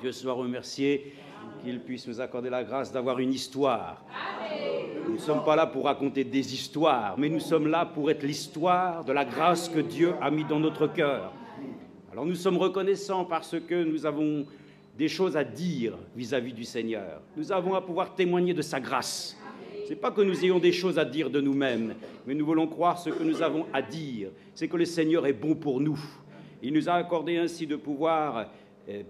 Dieu soit remercié, qu'il puisse nous accorder la grâce d'avoir une histoire. Nous ne sommes pas là pour raconter des histoires, mais nous sommes là pour être l'histoire de la grâce que Dieu a mis dans notre cœur. Alors nous sommes reconnaissants parce que nous avons des choses à dire vis-à-vis du Seigneur. Nous avons à pouvoir témoigner de sa grâce. Ce n'est pas que nous ayons des choses à dire de nous-mêmes, mais nous voulons croire ce que nous avons à dire. C'est que le Seigneur est bon pour nous. Il nous a accordé ainsi de pouvoir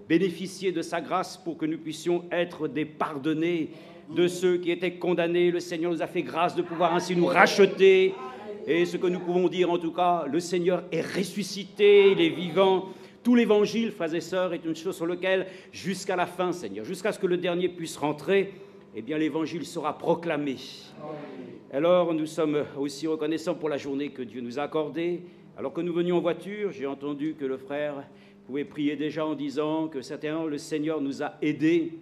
bénéficier de sa grâce pour que nous puissions être des pardonnés de ceux qui étaient condamnés. Le Seigneur nous a fait grâce de pouvoir ainsi nous racheter. Et ce que nous pouvons dire en tout cas, le Seigneur est ressuscité, il est vivant. Tout l'évangile, frères et sœurs, est une chose sur laquelle, jusqu'à la fin, Seigneur, jusqu'à ce que le dernier puisse rentrer, eh bien l'évangile sera proclamé. Alors nous sommes aussi reconnaissants pour la journée que Dieu nous a accordée. Alors que nous venions en voiture, j'ai entendu que le frère pouvait prier déjà en disant que certainement le Seigneur nous a aidés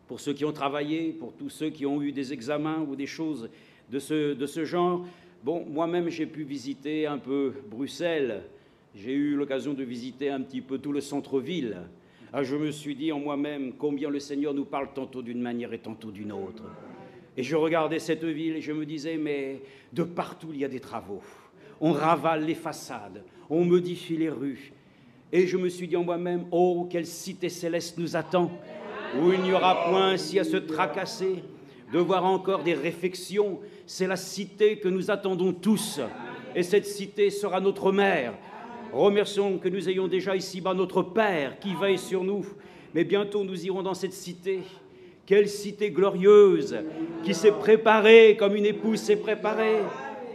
pour ceux qui ont travaillé, pour tous ceux qui ont eu des examens ou des choses de ce genre. Bon, moi-même j'ai pu visiter un peu Bruxelles. J'ai eu l'occasion de visiter un petit peu tout le centre-ville. Je me suis dit en moi-même combien le Seigneur nous parle tantôt d'une manière et tantôt d'une autre. Et je regardais cette ville et je me disais, mais de partout il y a des travaux. On ravale les façades, on modifie les rues. Et je me suis dit en moi-même, oh, quelle cité céleste nous attend, où il n'y aura point ainsi à se tracasser, de voir encore des réfections. C'est la cité que nous attendons tous. Et cette cité sera notre mère. Remercions que nous ayons déjà ici-bas notre Père qui veille sur nous. Mais bientôt nous irons dans cette cité. Quelle cité glorieuse qui s'est préparée comme une épouse s'est préparée.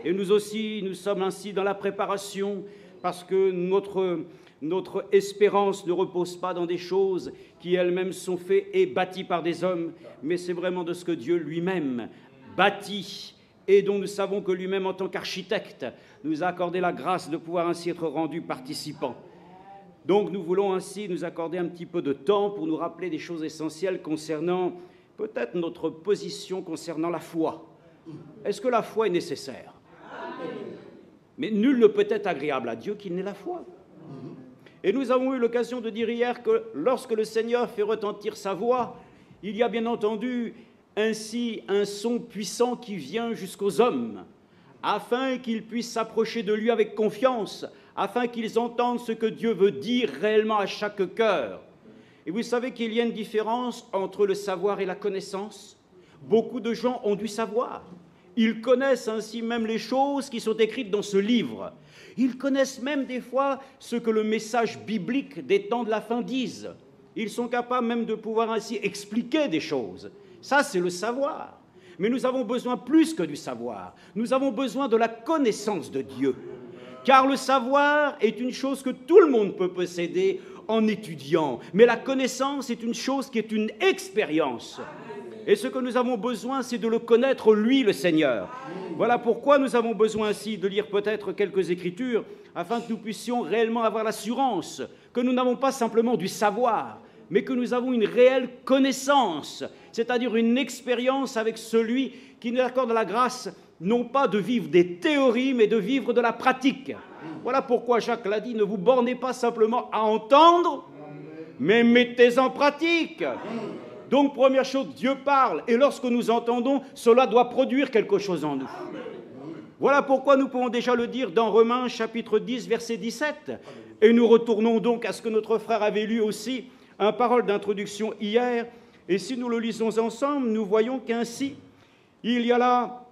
Et nous aussi, nous sommes ainsi dans la préparation parce que notre espérance ne repose pas dans des choses qui elles-mêmes sont faites et bâties par des hommes, mais c'est vraiment de ce que Dieu lui-même bâtit et dont nous savons que lui-même, en tant qu'architecte, nous a accordé la grâce de pouvoir ainsi être rendus participants. Donc nous voulons ainsi nous accorder un petit peu de temps pour nous rappeler des choses essentielles concernant peut-être notre position concernant la foi. Est-ce que la foi est nécessaire ? Mais nul ne peut être agréable à Dieu qu'il n'ait la foi. Et nous avons eu l'occasion de dire hier que lorsque le Seigneur fait retentir sa voix, il y a bien entendu ainsi un son puissant qui vient jusqu'aux hommes, afin qu'ils puissent s'approcher de lui avec confiance, afin qu'ils entendent ce que Dieu veut dire réellement à chaque cœur. Et vous savez qu'il y a une différence entre le savoir et la connaissance. Beaucoup de gens ont du savoir. Ils connaissent ainsi même les choses qui sont écrites dans ce livre. Ils connaissent même des fois ce que le message biblique des temps de la fin disent. Ils sont capables même de pouvoir ainsi expliquer des choses. Ça, c'est le savoir. Mais nous avons besoin plus que du savoir. Nous avons besoin de la connaissance de Dieu. Car le savoir est une chose que tout le monde peut posséder en étudiant. Mais la connaissance est une chose qui est une expérience. Et ce que nous avons besoin, c'est de le connaître, lui, le Seigneur. Voilà pourquoi nous avons besoin ainsi de lire peut-être quelques Écritures, afin que nous puissions réellement avoir l'assurance que nous n'avons pas simplement du savoir, mais que nous avons une réelle connaissance, c'est-à-dire une expérience avec celui qui nous accorde la grâce, non pas de vivre des théories, mais de vivre de la pratique. Voilà pourquoi Jacques l'a dit, ne vous bornez pas simplement à entendre, mais mettez en pratique. Donc, première chose, Dieu parle, et lorsque nous entendons, cela doit produire quelque chose en nous. Voilà pourquoi nous pouvons déjà le dire dans Romains chapitre 10, verset 17. Et nous retournons donc à ce que notre frère avait lu aussi, une parole d'introduction hier. Et si nous le lisons ensemble, nous voyons qu'ainsi, il y a là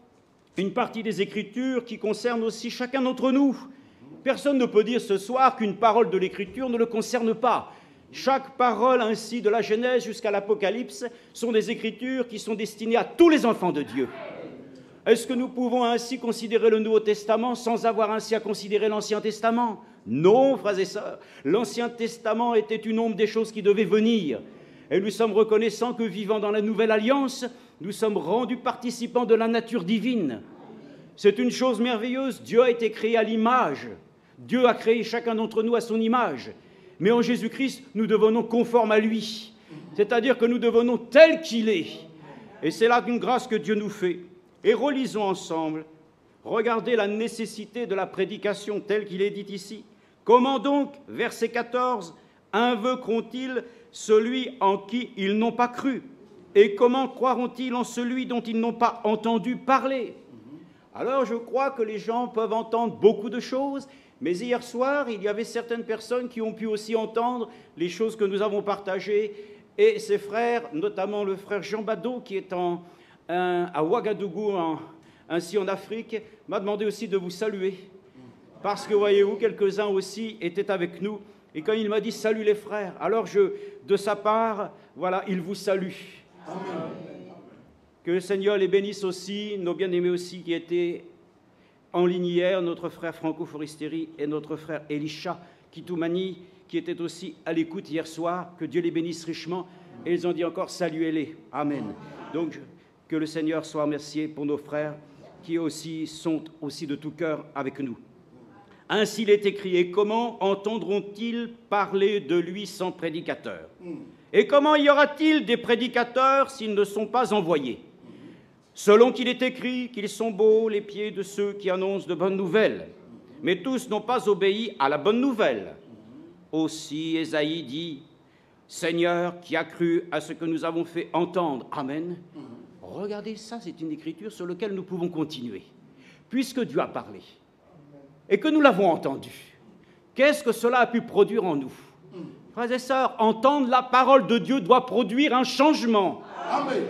une partie des Écritures qui concerne aussi chacun d'entre nous. Personne ne peut dire ce soir qu'une parole de l'Écriture ne le concerne pas. Chaque parole ainsi de la Genèse jusqu'à l'Apocalypse sont des Écritures qui sont destinées à tous les enfants de Dieu. Est-ce que nous pouvons ainsi considérer le Nouveau Testament sans avoir ainsi à considérer l'Ancien Testament ? Non, frères et sœurs. L'Ancien Testament était une ombre des choses qui devaient venir. Et nous sommes reconnaissants que, vivant dans la Nouvelle Alliance, nous sommes rendus participants de la nature divine. C'est une chose merveilleuse. Dieu a été créé à l'image. Dieu a créé chacun d'entre nous à son image. Mais en Jésus-Christ, nous devenons conformes à lui. C'est-à-dire que nous devenons tels qu'il est. Et c'est là une grâce que Dieu nous fait. Et relisons ensemble. Regardez la nécessité de la prédication telle qu'il est dit ici. Comment donc, verset 14, invoqueront-ils celui en qui ils n'ont pas cru? Et comment croiront-ils en celui dont ils n'ont pas entendu parler? Alors je crois que les gens peuvent entendre beaucoup de choses, mais hier soir, il y avait certaines personnes qui ont pu aussi entendre les choses que nous avons partagées, et ces frères, notamment le frère Jean Badaud, qui est à Ouagadougou, ainsi en Afrique, m'a demandé aussi de vous saluer, parce que, voyez-vous, quelques-uns aussi étaient avec nous, et quand il m'a dit « Salut les frères », alors de sa part, voilà, il vous salue. Amen. Que le Seigneur les bénisse aussi, nos bien-aimés aussi qui étaient en ligne hier, notre frère Franco Forestieri et notre frère Elisha Kitoumani, qui étaient aussi à l'écoute hier soir. Que Dieu les bénisse richement. Et ils ont dit encore, saluez-les. Amen. Donc, que le Seigneur soit remercié pour nos frères qui aussi sont aussi de tout cœur avec nous. Ainsi il est écrit, et comment entendront-ils parler de lui sans prédicateur? Et comment y aura-t-il des prédicateurs s'ils ne sont pas envoyés? Selon qu'il est écrit qu'ils sont beaux les pieds de ceux qui annoncent de bonnes nouvelles, mais tous n'ont pas obéi à la bonne nouvelle. Aussi Ésaïe dit, Seigneur, qui a cru à ce que nous avons fait entendre. Amen. Regardez, ça c'est une écriture sur laquelle nous pouvons continuer. Puisque Dieu a parlé et que nous l'avons entendu, qu'est-ce que cela a pu produire en nous? Frères et sœurs, entendre la parole de Dieu doit produire un changement. Amen.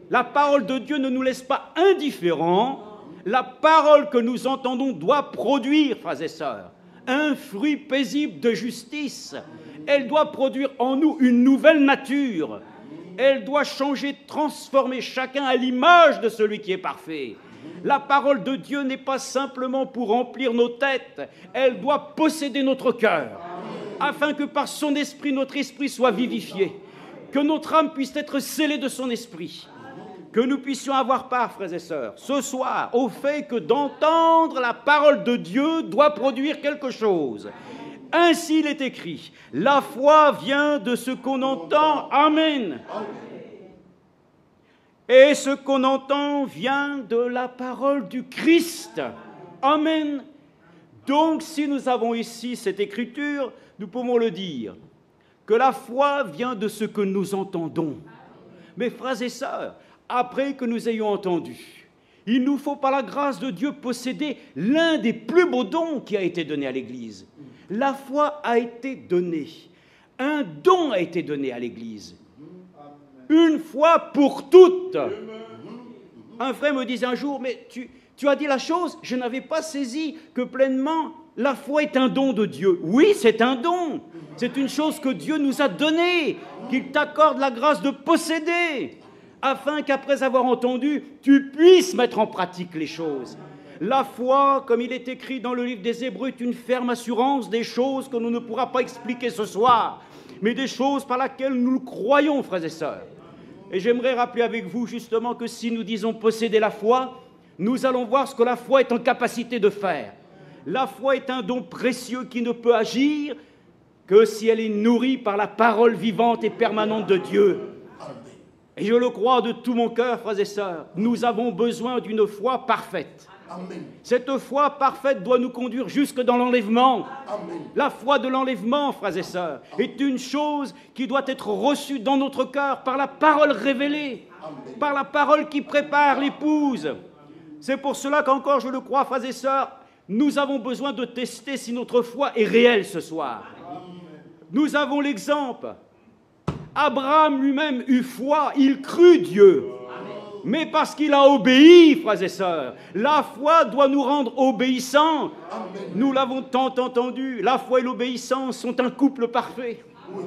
La parole de Dieu ne nous laisse pas indifférents. La parole que nous entendons doit produire, frères et sœurs, un fruit paisible de justice. Elle doit produire en nous une nouvelle nature. Elle doit changer, transformer chacun à l'image de celui qui est parfait. La parole de Dieu n'est pas simplement pour remplir nos têtes, elle doit posséder notre cœur, afin que par son esprit, notre esprit soit vivifié, que notre âme puisse être scellée de son esprit, que nous puissions avoir part, frères et sœurs, ce soir, au fait que d'entendre la parole de Dieu doit produire quelque chose. Ainsi il est écrit, la foi vient de ce qu'on entend. Amen. Et ce qu'on entend vient de la parole du Christ. Amen. Donc, si nous avons ici cette écriture, nous pouvons le dire, que la foi vient de ce que nous entendons. Mes frères et sœurs, après que nous ayons entendu, il nous faut par la grâce de Dieu posséder l'un des plus beaux dons qui a été donné à l'Église. La foi a été donnée. Un don a été donné à l'Église. Une fois pour toutes. Un frère me disait un jour, mais tu as dit la chose, je n'avais pas saisi que pleinement la foi est un don de Dieu. Oui, c'est un don. C'est une chose que Dieu nous a donnée, qu'il t'accorde la grâce de posséder, afin qu'après avoir entendu, tu puisses mettre en pratique les choses. La foi, comme il est écrit dans le livre des Hébreux, est une ferme assurance des choses que l'on ne pourra pas expliquer ce soir, mais des choses par lesquelles nous croyons, frères et sœurs. Et j'aimerais rappeler avec vous justement que si nous disons posséder la foi, nous allons voir ce que la foi est en capacité de faire. La foi est un don précieux qui ne peut agir que si elle est nourrie par la parole vivante et permanente de Dieu. Et je le crois de tout mon cœur, frères et sœurs, nous avons besoin d'une foi parfaite. Amen. Cette foi parfaite doit nous conduire jusque dans l'enlèvement. Amen. La foi de l'enlèvement, frères et sœurs, est une chose qui doit être reçue dans notre cœur par la parole révélée, Amen. Par la parole qui prépare l'épouse. C'est pour cela qu'encore, je le crois, frères et sœurs, nous avons besoin de tester si notre foi est réelle ce soir. Amen. Nous avons l'exemple. Abraham lui-même eut foi, il crut Dieu. Mais parce qu'il a obéi, frères et sœurs, la foi doit nous rendre obéissants. Amen. Nous l'avons tant entendu, la foi et l'obéissance sont un couple parfait. Oui.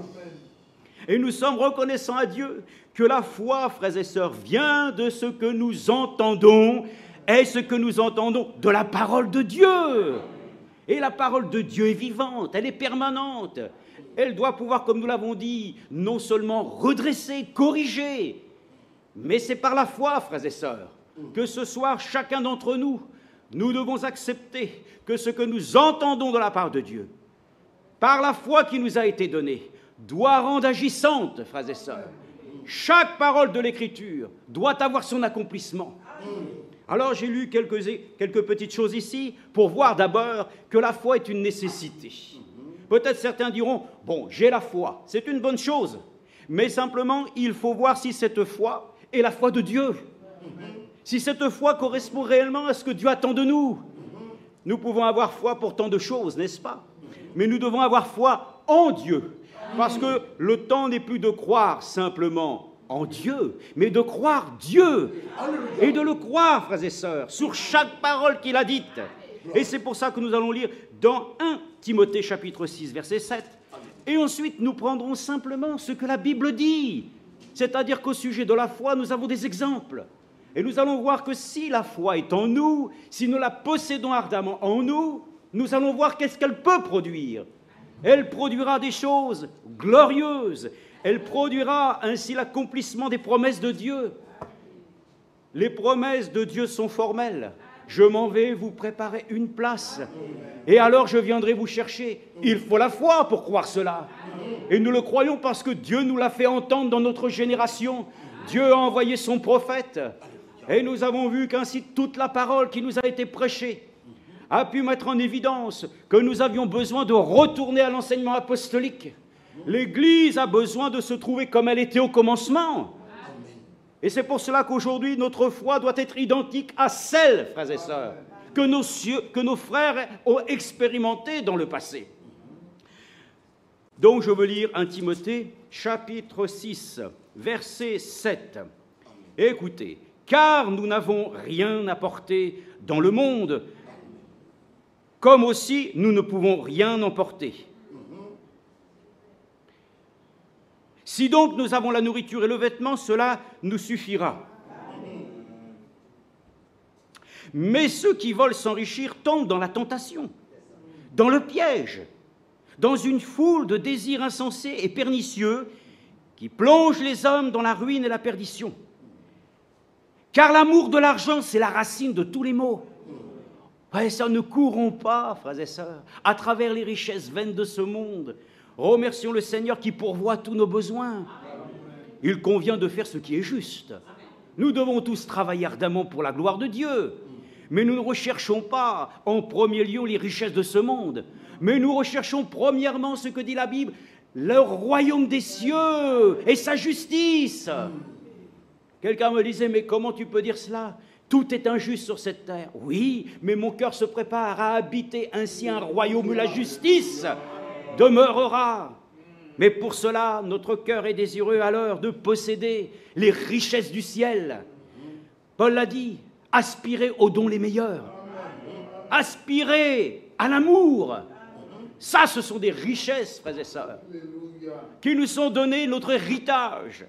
Et nous sommes reconnaissants à Dieu que la foi, frères et sœurs, vient de ce que nous entendons, et ce que nous entendons de la parole de Dieu. Et la parole de Dieu est vivante, elle est permanente. Elle doit pouvoir, comme nous l'avons dit, non seulement redresser, corriger, mais c'est par la foi, frères et sœurs, que ce soir, chacun d'entre nous, nous devons accepter que ce que nous entendons de la part de Dieu, par la foi qui nous a été donnée, doit rendre agissante, frères et sœurs. Chaque parole de l'Écriture doit avoir son accomplissement. Alors j'ai lu quelques petites choses ici pour voir d'abord que la foi est une nécessité. Peut-être certains diront, bon, j'ai la foi, c'est une bonne chose. Mais simplement, il faut voir si cette foi est la foi de Dieu. Si cette foi correspond réellement à ce que Dieu attend de nous. Nous pouvons avoir foi pour tant de choses, n'est-ce pas? Mais nous devons avoir foi en Dieu. Parce que le temps n'est plus de croire simplement en Dieu, mais de croire Dieu. Et de le croire, frères et sœurs, sur chaque parole qu'il a dite. Et c'est pour ça que nous allons lire dans 1 Timothée chapitre 6, verset 7. Et ensuite, nous prendrons simplement ce que la Bible dit. C'est-à-dire qu'au sujet de la foi, nous avons des exemples. Et nous allons voir que si la foi est en nous, si nous la possédons ardemment en nous, nous allons voir qu'est-ce qu'elle peut produire. Elle produira des choses glorieuses. Elle produira ainsi l'accomplissement des promesses de Dieu. Les promesses de Dieu sont formelles. Je m'en vais vous préparer une place. Et alors je viendrai vous chercher. Il faut la foi pour croire cela. Et nous le croyons parce que Dieu nous l'a fait entendre dans notre génération. Dieu a envoyé son prophète. Et nous avons vu qu'ainsi toute la parole qui nous a été prêchée a pu mettre en évidence que nous avions besoin de retourner à l'enseignement apostolique. L'Église a besoin de se trouver comme elle était au commencement. Et c'est pour cela qu'aujourd'hui, notre foi doit être identique à celle, frères et sœurs, que nos frères ont expérimenté dans le passé. Donc je veux lire 1 Timothée, chapitre 6, verset 7. Écoutez, car nous n'avons rien apporté dans le monde, comme aussi nous ne pouvons rien emporter. Si donc nous avons la nourriture et le vêtement, cela nous suffira. Mais ceux qui veulent s'enrichir tombent dans la tentation, dans le piège, dans une foule de désirs insensés et pernicieux qui plongent les hommes dans la ruine et la perdition. Car l'amour de l'argent, c'est la racine de tous les maux. Ouais, ça, ne courons pas, frères et sœurs, à travers les richesses vaines de ce monde. Remercions le Seigneur qui pourvoit tous nos besoins. Il convient de faire ce qui est juste. Nous devons tous travailler ardemment pour la gloire de Dieu. Mais nous ne recherchons pas en premier lieu les richesses de ce monde. Mais nous recherchons premièrement ce que dit la Bible, le royaume des cieux et sa justice. Quelqu'un me disait, mais comment tu peux dire cela? Tout est injuste sur cette terre. Oui, mais mon cœur se prépare à habiter ainsi un royaume où la justice demeurera. Mais pour cela, notre cœur est désireux alors de posséder les richesses du ciel. Paul l'a dit, aspirez aux dons les meilleurs. Aspirez à l'amour. Ça, ce sont des richesses, frères et sœurs, qui nous sont données, notre héritage.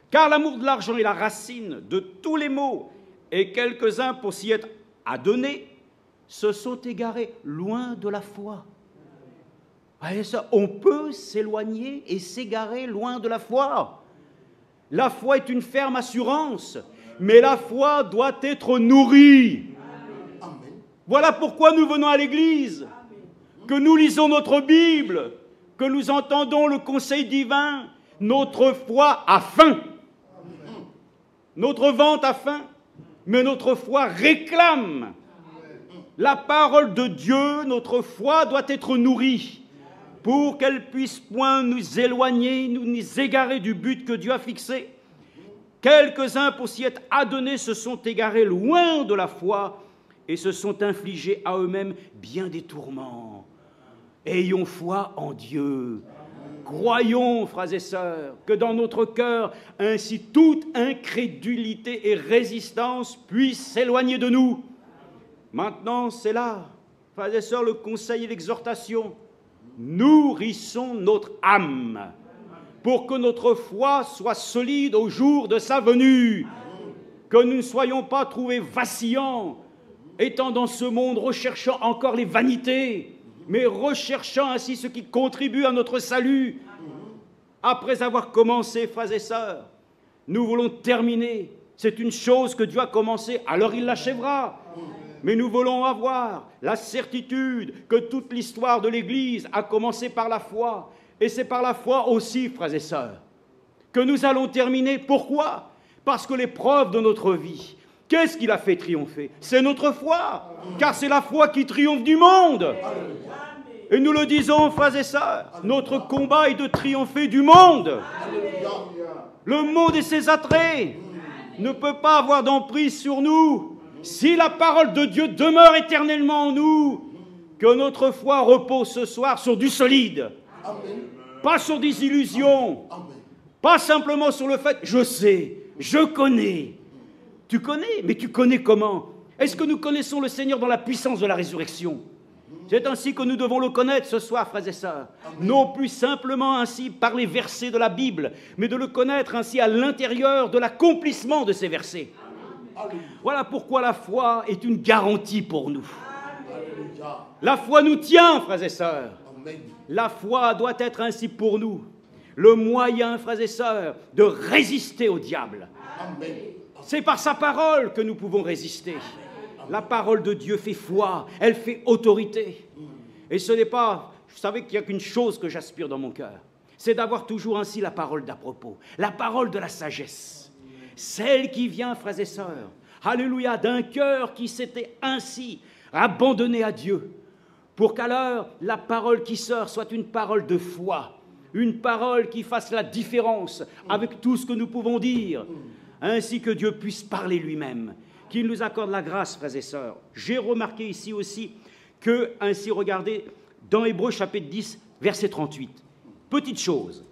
Car l'amour de l'argent est la racine de tous les maux. Et quelques-uns, pour s'y être adonnés, se sont égarés loin de la foi. On peut s'éloigner et s'égarer loin de la foi. La foi est une ferme assurance, mais la foi doit être nourrie. Amen. Voilà pourquoi nous venons à l'église, que nous lisons notre Bible, que nous entendons le conseil divin. Notre foi a faim. Notre ventre a faim, mais notre foi réclame la parole de Dieu. Notre foi doit être nourrie pour qu'elle puisse point nous éloigner, nous égarer du but que Dieu a fixé. Quelques-uns, pour s'y être adonnés, se sont égarés loin de la foi et se sont infligés à eux-mêmes bien des tourments. Ayons foi en Dieu. Croyons, frères et sœurs, que dans notre cœur, ainsi toute incrédulité et résistance puissent s'éloigner de nous. Maintenant, c'est là, frères et sœurs, le conseil et l'exhortation. Nourrissons notre âme pour que notre foi soit solide au jour de sa venue, que nous ne soyons pas trouvés vacillants, étant dans ce monde recherchant encore les vanités, mais recherchant ainsi ce qui contribue à notre salut. Après avoir commencé, frères et sœurs, nous voulons terminer. C'est une chose que Dieu a commencée, alors il l'achèvera. Mais nous voulons avoir la certitude que toute l'histoire de l'Église a commencé par la foi. Et c'est par la foi aussi, frères et sœurs, que nous allons terminer. Pourquoi? Parce que l'épreuve de notre vie, qu'est-ce qui l'a fait triompher? C'est notre foi, car c'est la foi qui triomphe du monde. Et nous le disons, frères et sœurs, notre combat est de triompher du monde. Le monde et ses attraits ne peut pas avoir d'emprise sur nous. Si la parole de Dieu demeure éternellement en nous, que notre foi repose ce soir sur du solide. Amen. Pas sur des illusions. Amen. Pas simplement sur le fait, je sais, je connais. Tu connais, mais tu connais comment? Est-ce que nous connaissons le Seigneur dans la puissance de la résurrection? C'est ainsi que nous devons le connaître ce soir, frères et sœurs. Amen. Non plus simplement ainsi par les versets de la Bible, mais de le connaître ainsi à l'intérieur de l'accomplissement de ces versets. Amen. Voilà pourquoi la foi est une garantie pour nous. Amen. La foi nous tient, frères et sœurs. Amen. La foi doit être ainsi pour nous le moyen, frères et sœurs, de résister au diable. Amen. C'est par sa parole que nous pouvons résister. La parole de Dieu fait foi, elle fait autorité. Et ce n'est pas, vous savez qu'il n'y a qu'une chose que j'aspire dans mon cœur, c'est d'avoir toujours ainsi la parole d'à propos, la parole de la sagesse, celle qui vient, frères et sœurs, alléluia, d'un cœur qui s'était ainsi abandonné à Dieu, pour qu'alors la parole qui sort soit une parole de foi, une parole qui fasse la différence avec tout ce que nous pouvons dire, ainsi que Dieu puisse parler lui-même, qu'il nous accorde la grâce, frères et sœurs. J'ai remarqué ici aussi que, ainsi regardez, dans Hébreux chapitre 10, verset 38, petite chose,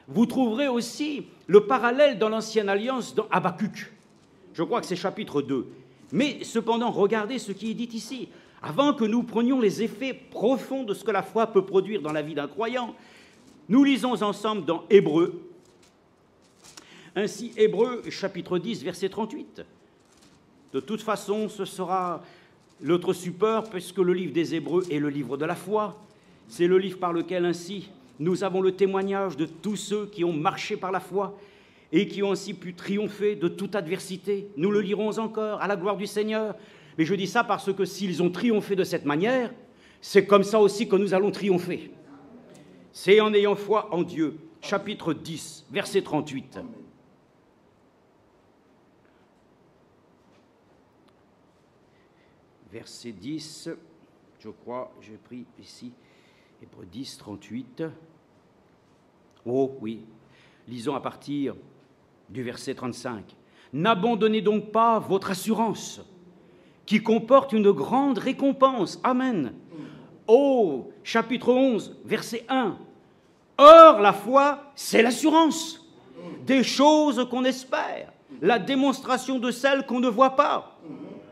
vous trouverez aussi le parallèle dans l'Ancienne Alliance dans Habakkuk. Je crois que c'est chapitre 2. Mais cependant, regardez ce qui est dit ici. Avant que nous prenions les effets profonds de ce que la foi peut produire dans la vie d'un croyant, nous lisons ensemble dans Hébreux. Ainsi, Hébreux chapitre 10, verset 38. De toute façon, ce sera notre support, puisque le livre des Hébreux est le livre de la foi. C'est le livre par lequel, ainsi, nous avons le témoignage de tous ceux qui ont marché par la foi et qui ont ainsi pu triompher de toute adversité. Nous le lirons encore à la gloire du Seigneur. Mais je dis ça parce que s'ils ont triomphé de cette manière, c'est comme ça aussi que nous allons triompher. C'est en ayant foi en Dieu. Chapitre 10, verset 38. Verset 10, je crois, j'ai pris ici, Hébreux 10, 38. Oh oui, lisons à partir du verset 35. N'abandonnez donc pas votre assurance, qui comporte une grande récompense. Amen. Oh, chapitre 11, verset 1. Or, la foi, c'est l'assurance des choses qu'on espère, la démonstration de celles qu'on ne voit pas.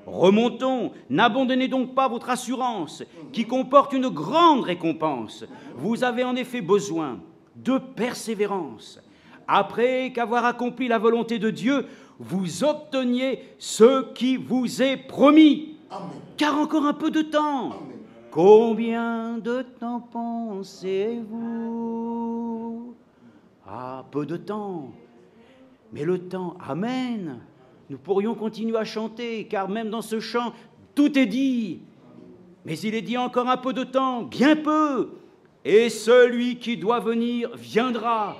Remontons, n'abandonnez donc pas votre assurance, qui comporte une grande récompense. Vous avez en effet besoin de persévérance. Après qu'avoir accompli la volonté de Dieu, vous obteniez ce qui vous est promis. Amen. Car encore un peu de temps. Amen. Combien de temps pensez-vous? Ah, peu de temps. Mais le temps, amen. Nous pourrions continuer à chanter, car même dans ce chant, tout est dit. Mais il est dit encore un peu de temps, bien peu. Et celui qui doit venir viendra.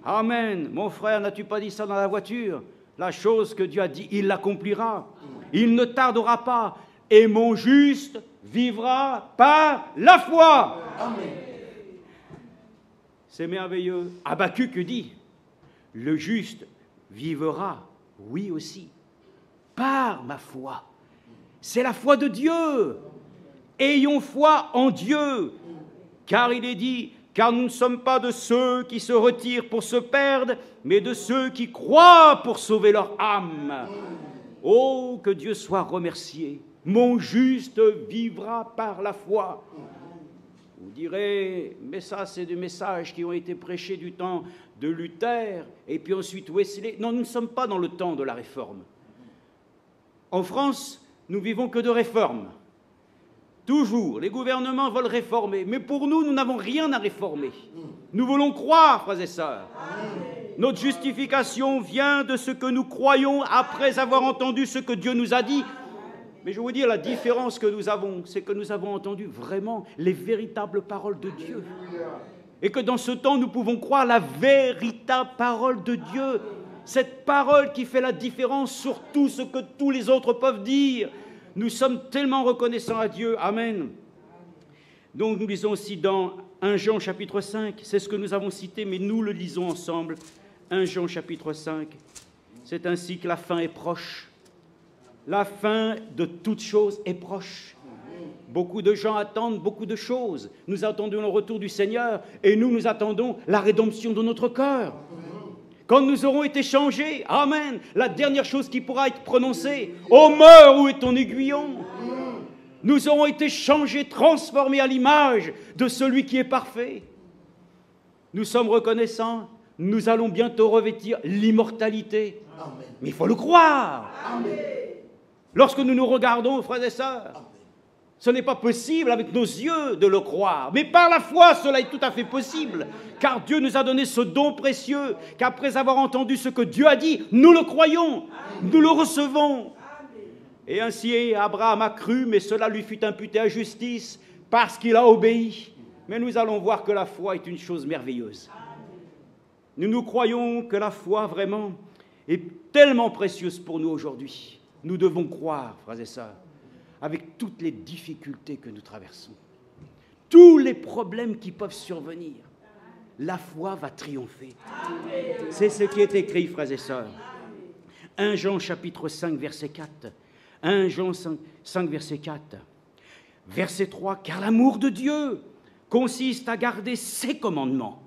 Amen. Mon frère, n'as-tu pas dit ça dans la voiture? La chose que Dieu a dit, il l'accomplira. Il ne tardera pas. Et mon juste vivra par la foi. Amen. C'est merveilleux. Habakkuk dit, le juste vivra, oui aussi, par ma foi. C'est la foi de Dieu. Ayons foi en Dieu. Car il est dit, car nous ne sommes pas de ceux qui se retirent pour se perdre, mais de ceux qui croient pour sauver leur âme. Oh, que Dieu soit remercié. Mon juste vivra par la foi. Vous direz, mais ça, c'est des messages qui ont été prêchés du temps de Luther, et puis ensuite Wesley. Non, nous ne sommes pas dans le temps de la réforme. En France, nous vivons que de réformes. Toujours, les gouvernements veulent réformer, mais pour nous, nous n'avons rien à réformer. Nous voulons croire, frères et sœurs. Notre justification vient de ce que nous croyons après avoir entendu ce que Dieu nous a dit. Mais je vais vous dire, la différence que nous avons, c'est que nous avons entendu vraiment les véritables paroles de Dieu. Et que dans ce temps, nous pouvons croire la véritable parole de Dieu. Cette parole qui fait la différence sur tout ce que tous les autres peuvent dire. Nous sommes tellement reconnaissants à Dieu. Amen. Donc nous lisons aussi dans 1 Jean chapitre 5, c'est ce que nous avons cité, mais nous le lisons ensemble 1 Jean chapitre 5, c'est ainsi que la fin est proche. La fin de toute chose est proche. Beaucoup de gens attendent beaucoup de choses. Nous attendons le retour du Seigneur et nous attendons la rédemption de notre cœur. Quand nous aurons été changés, amen, la dernière chose qui pourra être prononcée, « Ô mort, où est ton aiguillon ?» Nous aurons été changés, transformés à l'image de celui qui est parfait. Nous sommes reconnaissants, nous allons bientôt revêtir l'immortalité. Mais il faut le croire. Amen. Lorsque nous nous regardons, frères et sœurs, ce n'est pas possible avec nos yeux de le croire. Mais par la foi, cela est tout à fait possible. Car Dieu nous a donné ce don précieux, qu'après avoir entendu ce que Dieu a dit, nous le croyons, nous le recevons. Et ainsi Abraham a cru, mais cela lui fut imputé à justice parce qu'il a obéi. Mais nous allons voir que la foi est une chose merveilleuse. Nous croyons que la foi vraiment est tellement précieuse pour nous aujourd'hui. Nous devons croire, frères et sœurs, avec toutes les difficultés que nous traversons, tous les problèmes qui peuvent survenir, la foi va triompher. C'est ce qui est écrit, frères et sœurs. 1 Jean chapitre 5, verset 4. 1 Jean 5, verset 4. Verset 3. Car l'amour de Dieu consiste à garder ses commandements.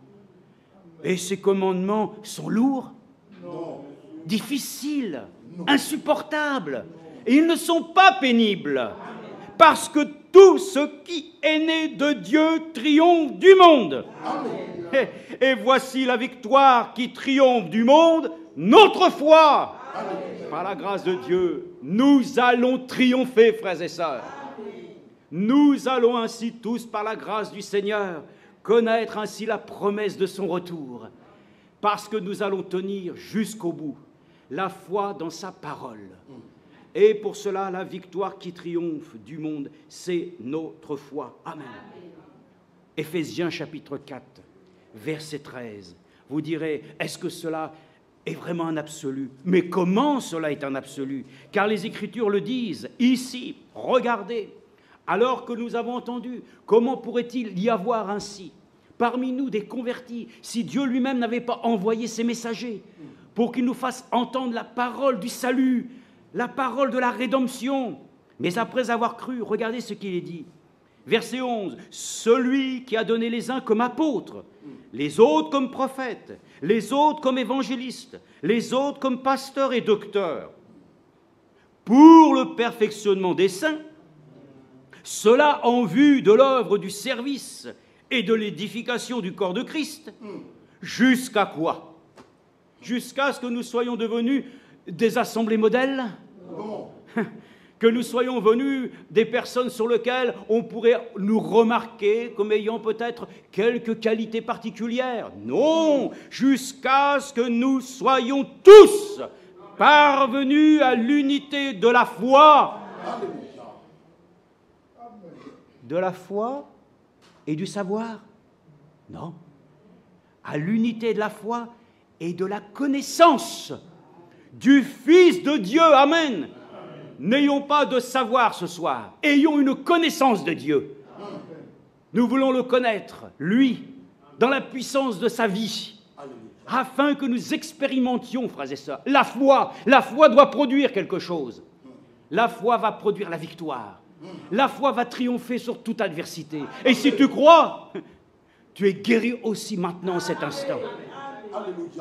Et ces commandements sont lourds, difficiles, insupportables. Et ils ne sont pas pénibles. Parce que tout ce qui est né de Dieu triomphe du monde. Et voici la victoire qui triomphe du monde, notre foi. Par la grâce de Dieu, nous allons triompher, frères et sœurs. Nous allons ainsi tous, par la grâce du Seigneur, connaître ainsi la promesse de son retour, parce que nous allons tenir jusqu'au bout la foi dans sa parole. Et pour cela, la victoire qui triomphe du monde, c'est notre foi. Amen. Éphésiens chapitre 4, verset 13. Vous direz, est-ce que cela est vraiment un absolu? Mais comment cela est un absolu? Car les Écritures le disent. Ici, regardez, alors que nous avons entendu, comment pourrait-il y avoir ainsi parmi nous des convertis si Dieu lui-même n'avait pas envoyé ses messagers pour qu'ils nous fassent entendre la parole du salut, la parole de la rédemption? Mais après avoir cru, regardez ce qu'il est dit. Verset 11, « Celui qui a donné les uns comme apôtres, les autres comme prophètes, les autres comme évangélistes, les autres comme pasteurs et docteurs, pour le perfectionnement des saints, cela en vue de l'œuvre du service et de l'édification du corps de Christ, jusqu'à quoi? Jusqu'à ce que nous soyons devenus des assemblées modèles? Non. Que nous soyons venus des personnes sur lesquelles on pourrait nous remarquer comme ayant peut-être quelques qualités particulières. Non, jusqu'à ce que nous soyons tous parvenus à l'unité de la foi. De la foi et du savoir? Non. À l'unité de la foi et de la connaissance du Fils de Dieu. Amen. N'ayons pas de savoir ce soir, ayons une connaissance de Dieu. Nous voulons le connaître, lui, dans la puissance de sa vie, afin que nous expérimentions, frères et sœurs, la foi doit produire quelque chose. La foi va produire la victoire. La foi va triompher sur toute adversité. Et si tu crois, tu es guéri aussi maintenant, en cet instant.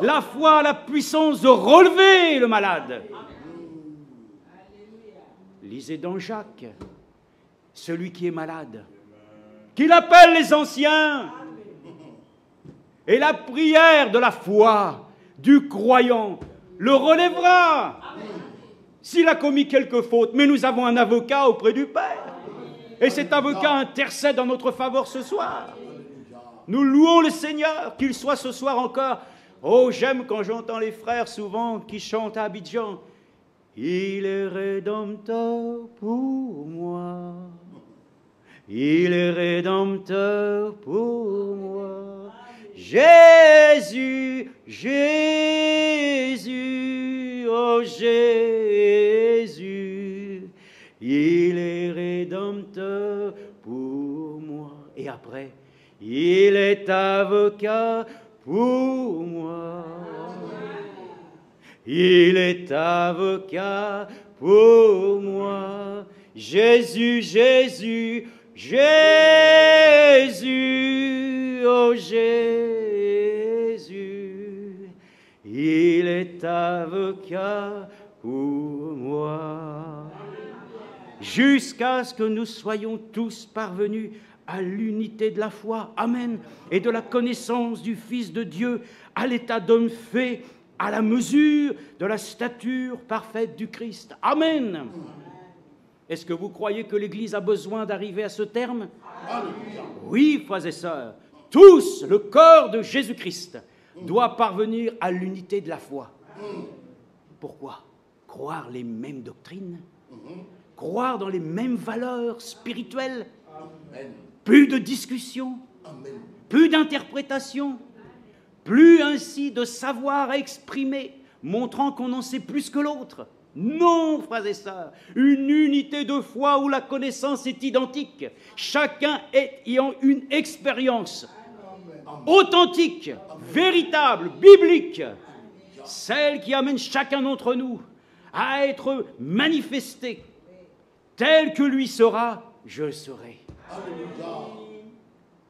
La foi a la puissance de relever le malade. Lisez dans Jacques, celui qui est malade, qu'il appelle les anciens. Et la prière de la foi du croyant le relèvera. S'il a commis quelques fautes, mais nous avons un avocat auprès du Père. Et cet avocat intercède en notre faveur ce soir. Nous louons le Seigneur, qu'il soit ce soir encore. Oh, j'aime quand j'entends les frères souvent qui chantent à Abidjan. Il est rédempteur pour moi. Il est rédempteur pour moi. Jésus, Jésus, oh Jésus, il est rédempteur pour moi. Et après, il est avocat pour moi. Il est avocat pour moi. Jésus, Jésus, Jésus, oh Jésus, il est avocat pour moi. Jusqu'à ce que nous soyons tous parvenus à l'unité de la foi, amen, et de la connaissance du Fils de Dieu, à l'état d'homme fait, à la mesure de la stature parfaite du Christ, amen. Est-ce que vous croyez que l'Église a besoin d'arriver à ce terme? Oui, frères et sœurs, tous, le corps de Jésus-Christ, doit parvenir à l'unité de la foi. Pourquoi? Croire les mêmes doctrines, croire dans les mêmes valeurs spirituelles, plus de discussion, plus d'interprétation, plus ainsi de savoir à exprimer, montrant qu'on en sait plus que l'autre. Non, frères et sœurs, une unité de foi où la connaissance est identique, chacun ayant une expérience authentique, véritable, biblique, celle qui amène chacun d'entre nous à être manifesté tel que lui sera, je le serai.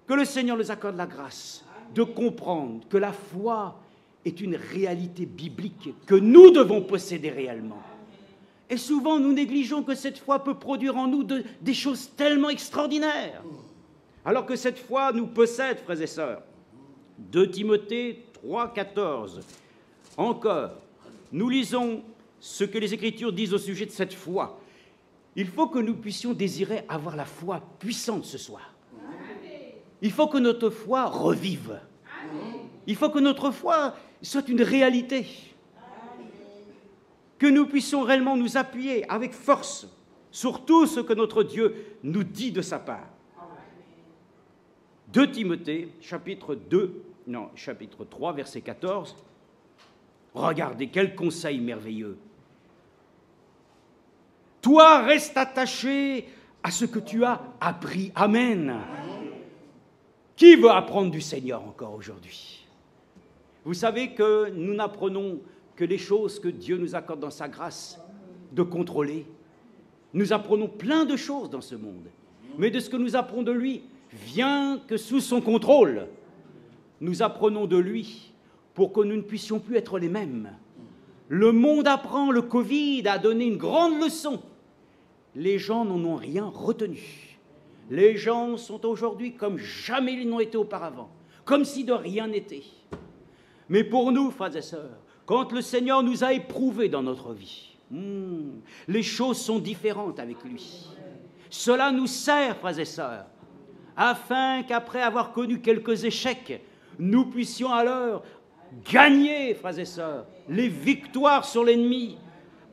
Que le Seigneur nous accorde la grâce de comprendre que la foi est une réalité biblique que nous devons posséder réellement. Et souvent, nous négligeons que cette foi peut produire en nous des choses tellement extraordinaires. Alors que cette foi nous possède, frères et sœurs. 2 Timothée 3, 14. Encore, nous lisons ce que les Écritures disent au sujet de cette foi. Il faut que nous puissions désirer avoir la foi puissante ce soir. Il faut que notre foi revive. Il faut que notre foi soit une réalité. Que nous puissions réellement nous appuyer avec force sur tout ce que notre Dieu nous dit de sa part. 2 Timothée, chapitre 3, verset 14. Regardez, quel conseil merveilleux. Toi, reste attaché à ce que tu as appris. Amen. Qui veut apprendre du Seigneur encore aujourd'hui? Vous savez que nous n'apprenons que les choses que Dieu nous accorde dans sa grâce de contrôler. Nous apprenons plein de choses dans ce monde, mais de ce que nous apprenons de lui vient que sous son contrôle. Nous apprenons de lui pour que nous ne puissions plus être les mêmes. Le monde apprend, le Covid a donné une grande leçon. Les gens n'en ont rien retenu. Les gens sont aujourd'hui comme jamais ils n'ont été auparavant, comme si de rien n'était. Mais pour nous, frères et sœurs, quand le Seigneur nous a éprouvés dans notre vie, les choses sont différentes avec lui. Cela nous sert, frères et sœurs, afin qu'après avoir connu quelques échecs, nous puissions alors gagner, frères et sœurs, les victoires sur l'ennemi,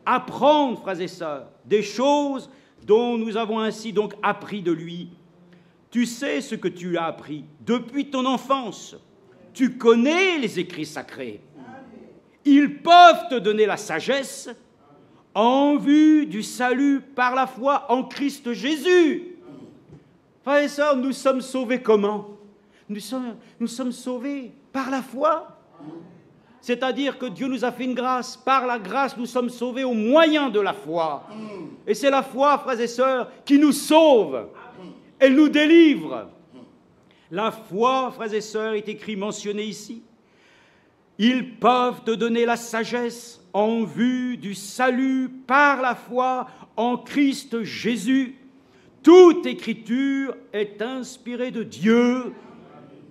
apprendre, frères et sœurs, des choses dont nous avons ainsi donc appris de lui. Tu sais ce que tu as appris depuis ton enfance. Tu connais les écrits sacrés. Ils peuvent te donner la sagesse en vue du salut par la foi en Christ Jésus. Frères et sœurs, nous sommes sauvés comment? Nous sommes sauvés par la foi. C'est-à-dire que Dieu nous a fait une grâce. Par la grâce, nous sommes sauvés au moyen de la foi. Et c'est la foi, frères et sœurs, qui nous sauve. Elle nous délivre. La foi, frères et sœurs, est écrit, mentionné ici. Ils peuvent te donner la sagesse en vue du salut par la foi en Christ Jésus. Toute écriture est inspirée de Dieu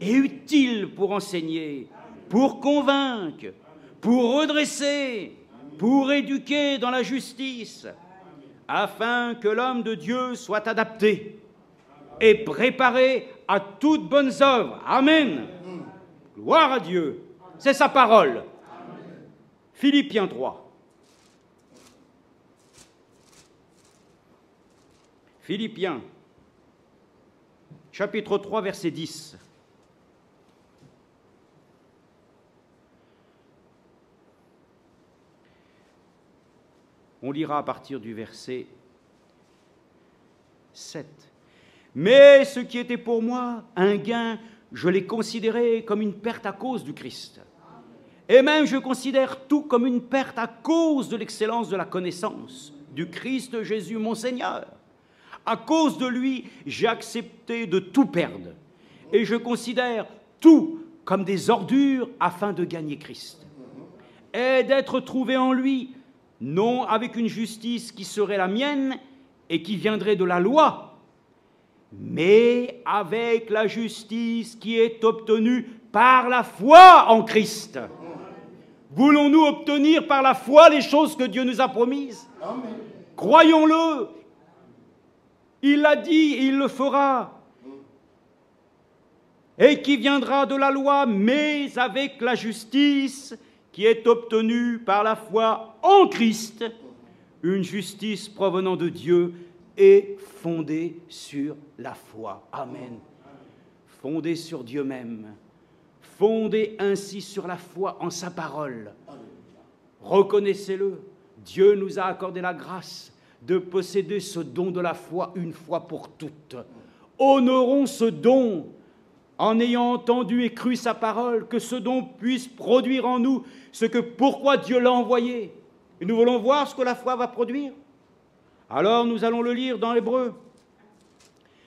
et utile pour enseigner, pour convaincre, pour redresser, pour éduquer dans la justice, afin que l'homme de Dieu soit adapté et préparé à toutes bonnes œuvres. Amen. Gloire à Dieu. C'est sa parole. Philippiens 3. Philippiens, chapitre 3, verset 10. On lira à partir du verset 7. Mais ce qui était pour moi un gain, je l'ai considéré comme une perte à cause du Christ. Et même je considère tout comme une perte à cause de l'excellence de la connaissance du Christ Jésus mon Seigneur. À cause de lui, j'ai accepté de tout perdre. Et je considère tout comme des ordures afin de gagner Christ. Et d'être trouvé en lui, non avec une justice qui serait la mienne et qui viendrait de la loi, mais avec la justice qui est obtenue par la foi en Christ. Voulons-nous obtenir par la foi les choses que Dieu nous a promises? Amen. Croyons-le. Il l'a dit, il le fera. Et qui viendra de la loi, mais avec la justice qui est obtenue par la foi en Christ, une justice provenant de Dieu et fondée sur la foi. Amen. Fondée sur Dieu même. Fondée ainsi sur la foi en sa parole. Reconnaissez-le, Dieu nous a accordé la grâce de posséder ce don de la foi une fois pour toutes. Honorons ce don en ayant entendu et cru sa parole, que ce don puisse produire en nous ce que pourquoi Dieu l'a envoyé. Et nous voulons voir ce que la foi va produire. Alors nous allons le lire dans l'Hébreu.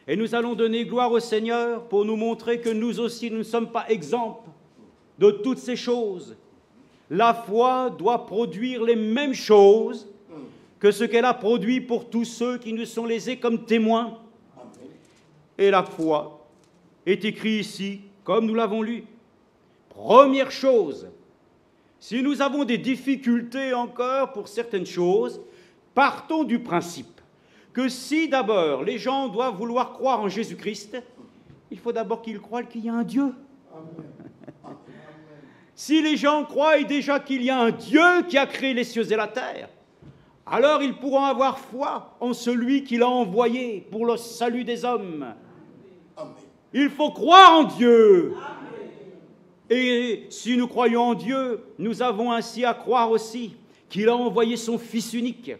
Et nous allons donner gloire au Seigneur pour nous montrer que nous aussi, nous ne sommes pas exempts de toutes ces choses. La foi doit produire les mêmes choses que ce qu'elle a produit pour tous ceux qui nous sont lésés comme témoins. Et la foi est écrite ici, comme nous l'avons lu. Première chose, si nous avons des difficultés encore pour certaines choses, partons du principe que si d'abord les gens doivent vouloir croire en Jésus-Christ, il faut d'abord qu'ils croient qu'il y a un Dieu. Amen. Si les gens croient déjà qu'il y a un Dieu qui a créé les cieux et la terre, alors ils pourront avoir foi en celui qui l'a envoyé pour le salut des hommes. Amen. Il faut croire en Dieu. Amen. Et si nous croyons en Dieu, nous avons ainsi à croire aussi qu'il a envoyé son Fils unique,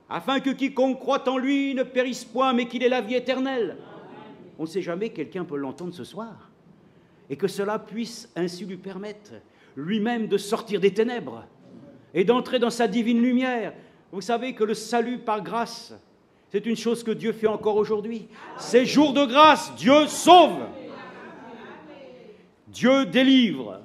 afin que quiconque croit en lui ne périsse point, mais qu'il ait la vie éternelle. On ne sait jamais, quelqu'un peut l'entendre ce soir, et que cela puisse ainsi lui permettre lui-même de sortir des ténèbres et d'entrer dans sa divine lumière. Vous savez que le salut par grâce, c'est une chose que Dieu fait encore aujourd'hui. Ces jours de grâce, Dieu sauve, Dieu délivre.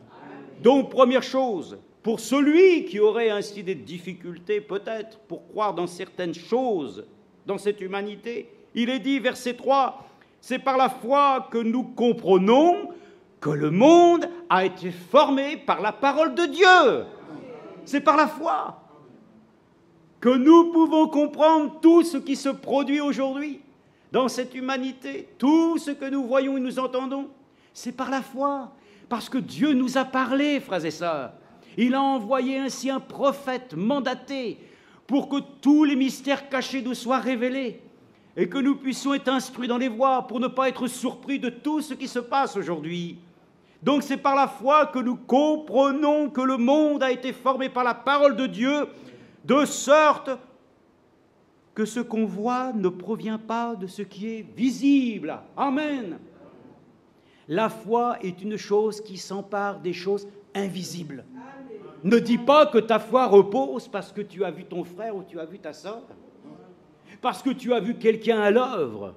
Donc, première chose, pour celui qui aurait ainsi des difficultés peut-être pour croire dans certaines choses dans cette humanité, il est dit, verset 3, c'est par la foi que nous comprenons que le monde a été formé par la parole de Dieu. C'est par la foi que nous pouvons comprendre tout ce qui se produit aujourd'hui dans cette humanité, tout ce que nous voyons et nous entendons. C'est par la foi, parce que Dieu nous a parlé, frères et sœurs. Il a envoyé ainsi un prophète mandaté pour que tous les mystères cachés nous soient révélés et que nous puissions être instruits dans les voies pour ne pas être surpris de tout ce qui se passe aujourd'hui. Donc c'est par la foi que nous comprenons que le monde a été formé par la parole de Dieu, de sorte que ce qu'on voit ne provient pas de ce qui est visible. Amen. La foi est une chose qui s'empare des choses invisibles. Ne dis pas que ta foi repose parce que tu as vu ton frère ou tu as vu ta sœur, parce que tu as vu quelqu'un à l'œuvre.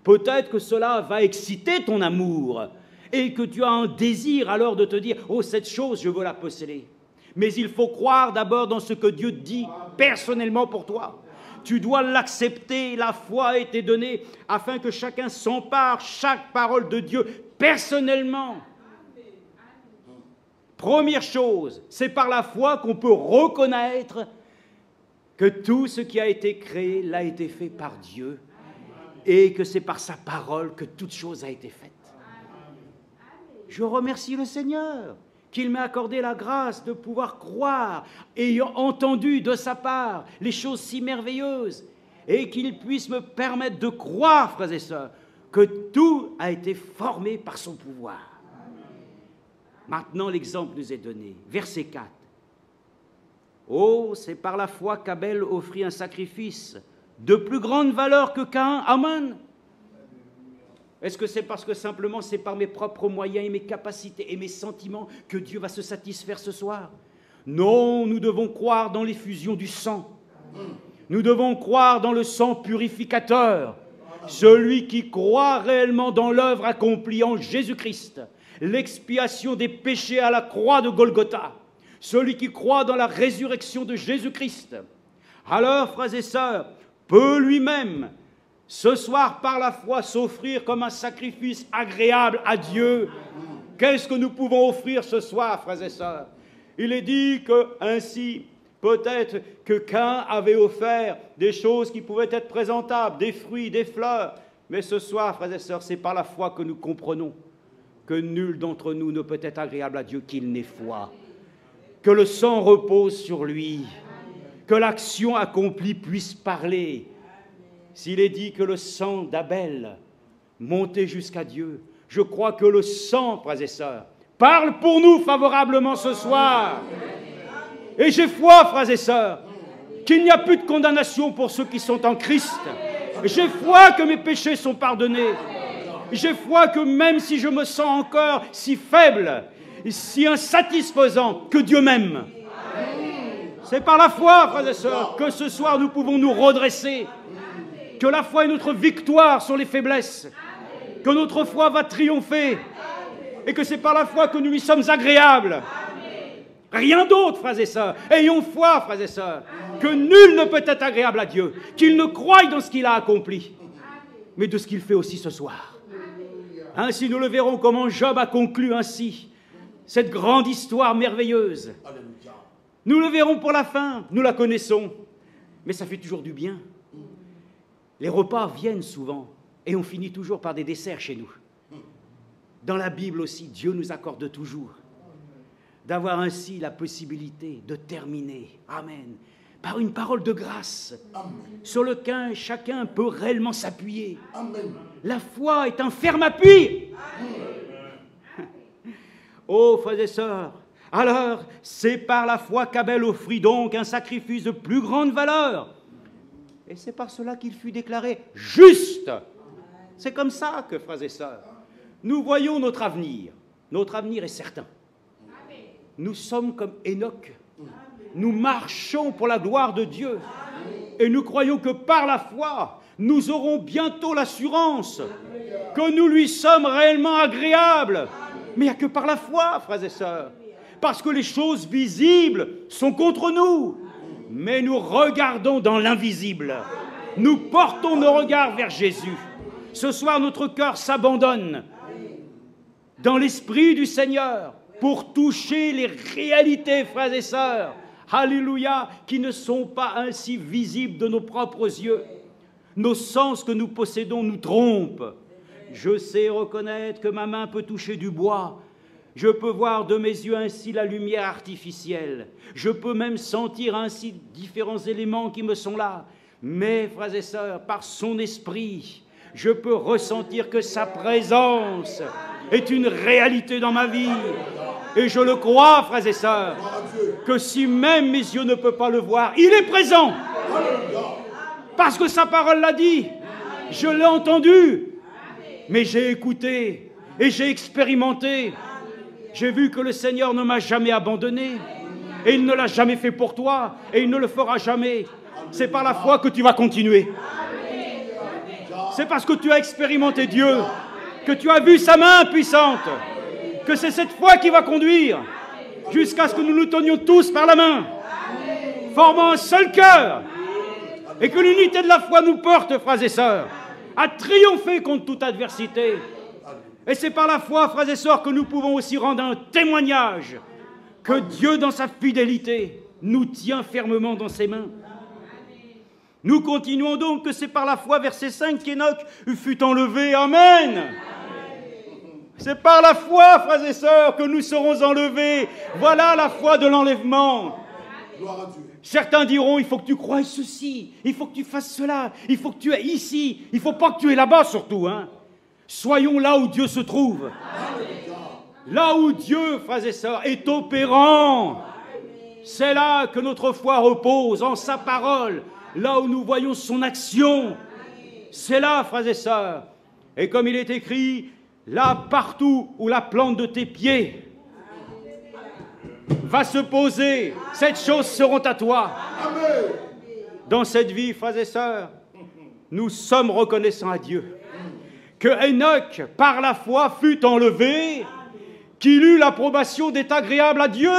Peut-être que cela va exciter ton amour et que tu as un désir alors de te dire « Oh, cette chose, je veux la posséder ». Mais il faut croire d'abord dans ce que Dieu dit personnellement pour toi. Tu dois l'accepter, la foi a été donnée afin que chacun s'empare chaque parole de Dieu personnellement. Première chose, c'est par la foi qu'on peut reconnaître que tout ce qui a été créé l'a été fait par Dieu et que c'est par sa parole que toute chose a été faite. Je remercie le Seigneur qu'il m'ait accordé la grâce de pouvoir croire, ayant entendu de sa part les choses si merveilleuses, et qu'il puisse me permettre de croire, frères et sœurs, que tout a été formé par son pouvoir. Maintenant, l'exemple nous est donné. Verset 4. Oh, c'est par la foi qu'Abel offrit un sacrifice de plus grande valeur que Caïn. Amen. Est-ce que c'est parce que simplement c'est par mes propres moyens et mes capacités et mes sentiments que Dieu va se satisfaire ce soir? Non, nous devons croire dans l'effusion du sang. Nous devons croire dans le sang purificateur. Celui qui croit réellement dans l'œuvre accomplie en Jésus-Christ, l'expiation des péchés à la croix de Golgotha, celui qui croit dans la résurrection de Jésus-Christ, alors, frères et sœurs, peut lui-même, ce soir, par la foi, s'offrir comme un sacrifice agréable à Dieu. Qu'est-ce que nous pouvons offrir ce soir, frères et sœurs? Il est dit que ainsi, peut-être que Caïn avait offert des choses qui pouvaient être présentables, des fruits, des fleurs. Mais ce soir, frères et sœurs, c'est par la foi que nous comprenons que nul d'entre nous ne peut être agréable à Dieu qu'il n'ait foi. Que le sang repose sur lui, que l'action accomplie puisse parler. S'il est dit que le sang d'Abel montait jusqu'à Dieu, je crois que le sang, frères et sœurs, parle pour nous favorablement ce soir. Et j'ai foi, frères et sœurs, qu'il n'y a plus de condamnation pour ceux qui sont en Christ. J'ai foi que mes péchés sont pardonnés. J'ai foi que même si je me sens encore si faible, si insatisfaisant, que Dieu m'aime. C'est par la foi, frères et sœurs, que ce soir nous pouvons nous redresser. Que la foi est notre victoire sur les faiblesses. Que notre foi va triompher. Et que c'est par la foi que nous lui sommes agréables. Rien d'autre, frères et sœurs. Ayons foi, frères et sœurs, que nul ne peut être agréable à Dieu, qu'il ne croie dans ce qu'il a accompli, mais de ce qu'il fait aussi ce soir. Ainsi, nous le verrons comment Job a conclu ainsi cette grande histoire merveilleuse. Nous le verrons pour la fin, nous la connaissons, mais ça fait toujours du bien. Les repas viennent souvent et on finit toujours par des desserts chez nous. Dans la Bible aussi, Dieu nous accorde toujours d'avoir ainsi la possibilité de terminer, amen, par une parole de grâce, amen, sur lequel chacun peut réellement s'appuyer. Amen. La foi est un ferme appui. Amen. Oh, frères et sœurs, alors c'est par la foi qu'Abel offrit donc un sacrifice de plus grande valeur. Et c'est par cela qu'il fut déclaré juste. C'est comme ça que, frères et sœurs, nous voyons notre avenir. Notre avenir est certain. Nous sommes comme Enoch. Nous marchons pour la gloire de Dieu. Et nous croyons que par la foi, nous aurons bientôt l'assurance que nous lui sommes réellement agréables. Mais il n'y a que par la foi, frères et sœurs. Parce que les choses visibles sont contre nous. Mais nous regardons dans l'invisible. Nous portons nos regards vers Jésus. Ce soir, notre cœur s'abandonne dans l'esprit du Seigneur pour toucher les réalités, frères et sœurs, alléluia, qui ne sont pas ainsi visibles de nos propres yeux. Nos sens que nous possédons nous trompent. Je sais reconnaître que ma main peut toucher du bois. Je peux voir de mes yeux ainsi la lumière artificielle. Je peux même sentir ainsi différents éléments qui me sont là. Mais, frères et sœurs, par son esprit, je peux ressentir que sa présence est une réalité dans ma vie. Et je le crois, frères et sœurs, que si même mes yeux ne peuvent pas le voir, il est présent. Parce que sa parole l'a dit. Je l'ai entendu. Mais j'ai écouté et j'ai expérimenté. J'ai vu que le Seigneur ne m'a jamais abandonné. Et il ne l'a jamais fait pour toi. Et il ne le fera jamais. C'est par la foi que tu vas continuer. C'est parce que tu as expérimenté Dieu, que tu as vu sa main puissante, que c'est cette foi qui va conduire jusqu'à ce que nous nous tenions tous par la main, formant un seul cœur, et que l'unité de la foi nous porte, frères et sœurs, à triompher contre toute adversité. Et c'est par la foi, frères et sœurs, que nous pouvons aussi rendre un témoignage que Dieu, dans sa fidélité, nous tient fermement dans ses mains. Nous continuons donc que c'est par la foi, verset 5, qu'Enoch fut enlevé. Amen. C'est par la foi, frères et sœurs, que nous serons enlevés. Voilà la foi de l'enlèvement. Certains diront, il faut que tu croies ceci, il faut que tu fasses cela, il faut que tu es ici, il ne faut pas que tu es là-bas surtout. Soyons là où Dieu se trouve. Là où Dieu, frères et sœurs, est opérant. C'est là que notre foi repose, en sa parole. Là où nous voyons son action, c'est là, frères et sœurs, Et comme il est écrit, là, partout où la plante de tes pieds va se poser, ces choses seront à toi. Dans cette vie, frères et sœurs, nous sommes reconnaissants à Dieu que Enoch, par la foi, fut enlevé, qu'il eut l'approbation d'être agréable à Dieu.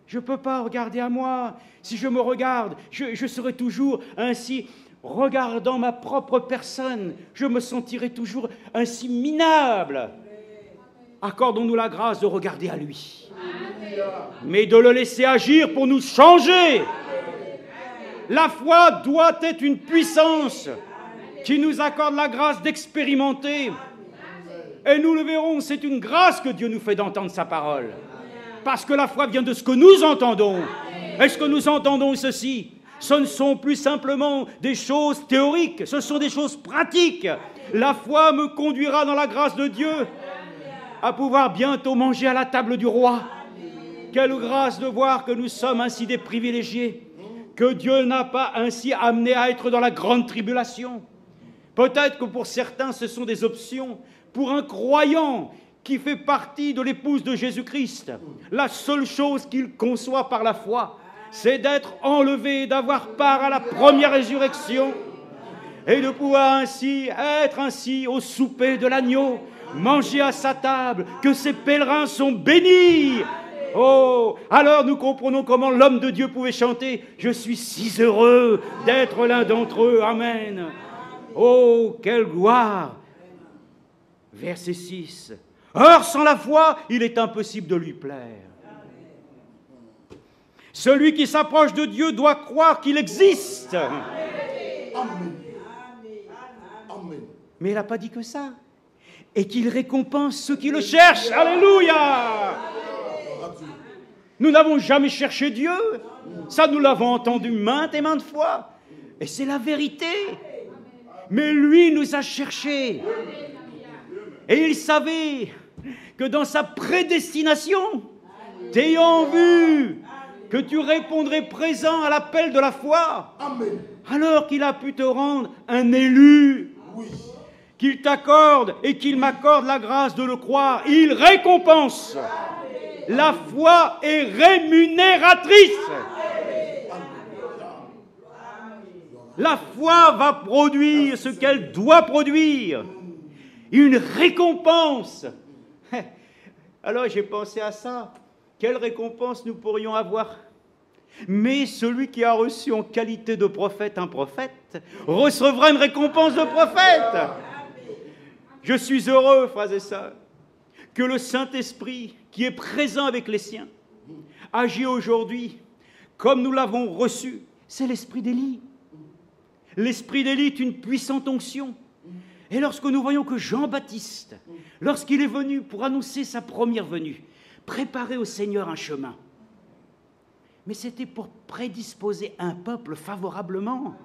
Je ne peux pas regarder à moi. Si je me regarde, je serai toujours ainsi, regardant ma propre personne, je me sentirai toujours ainsi minable. Accordons-nous la grâce de regarder à lui, mais de le laisser agir pour nous changer. La foi doit être une puissance qui nous accorde la grâce d'expérimenter. Et nous le verrons, c'est une grâce que Dieu nous fait d'entendre sa parole. Parce que la foi vient de ce que nous entendons. Et ce que nous entendons ceci, ce ne sont plus simplement des choses théoriques, ce sont des choses pratiques. La foi me conduira dans la grâce de Dieu à pouvoir bientôt manger à la table du roi. Quelle grâce de voir que nous sommes ainsi des privilégiés, que Dieu n'a pas ainsi amené à être dans la grande tribulation. Peut-être que pour certains, ce sont des options. Pour un croyant qui fait partie de l'épouse de Jésus-Christ, la seule chose qu'il conçoit par la foi, c'est d'être enlevé, d'avoir part à la première résurrection et de pouvoir ainsi être ainsi au souper de l'agneau, manger à sa table, que ces pèlerins sont bénis. Oh, alors nous comprenons comment l'homme de Dieu pouvait chanter « Je suis si heureux d'être l'un d'entre eux, Amen ». Oh, quelle gloire! Verset 6. Or, sans la foi, il est impossible de lui plaire. Celui qui s'approche de Dieu doit croire qu'il existe. Amen. Mais il n'a pas dit que ça. Et qu'il récompense ceux qui le cherchent. Alléluia! Nous n'avons jamais cherché Dieu. Ça, nous l'avons entendu maintes et maintes fois. Et c'est la vérité. Mais lui nous a cherchés. Et il savait que dans sa prédestination, t'ayant vu que tu répondrais présent à l'appel de la foi, Amen. Alors qu'il a pu te rendre un élu, oui. Qu'il t'accorde et qu'il m'accorde la grâce de le croire, il récompense. Amen. La foi est rémunératrice. Amen. La foi va produire ce qu'elle doit produire. Une récompense. Alors j'ai pensé à ça. Quelle récompense nous pourrions avoir? Mais celui qui a reçu en qualité de prophète un prophète recevra une récompense de prophète. Je suis heureux, frères et sœurs, que le Saint-Esprit, qui est présent avec les siens, agit aujourd'hui comme nous l'avons reçu. C'est l'esprit d'Élie. L'esprit d'Élie est une puissante onction. Et lorsque nous voyons que Jean-Baptiste, lorsqu'il est venu pour annoncer sa première venue, préparer au Seigneur un chemin, mais c'était pour prédisposer un peuple favorablement.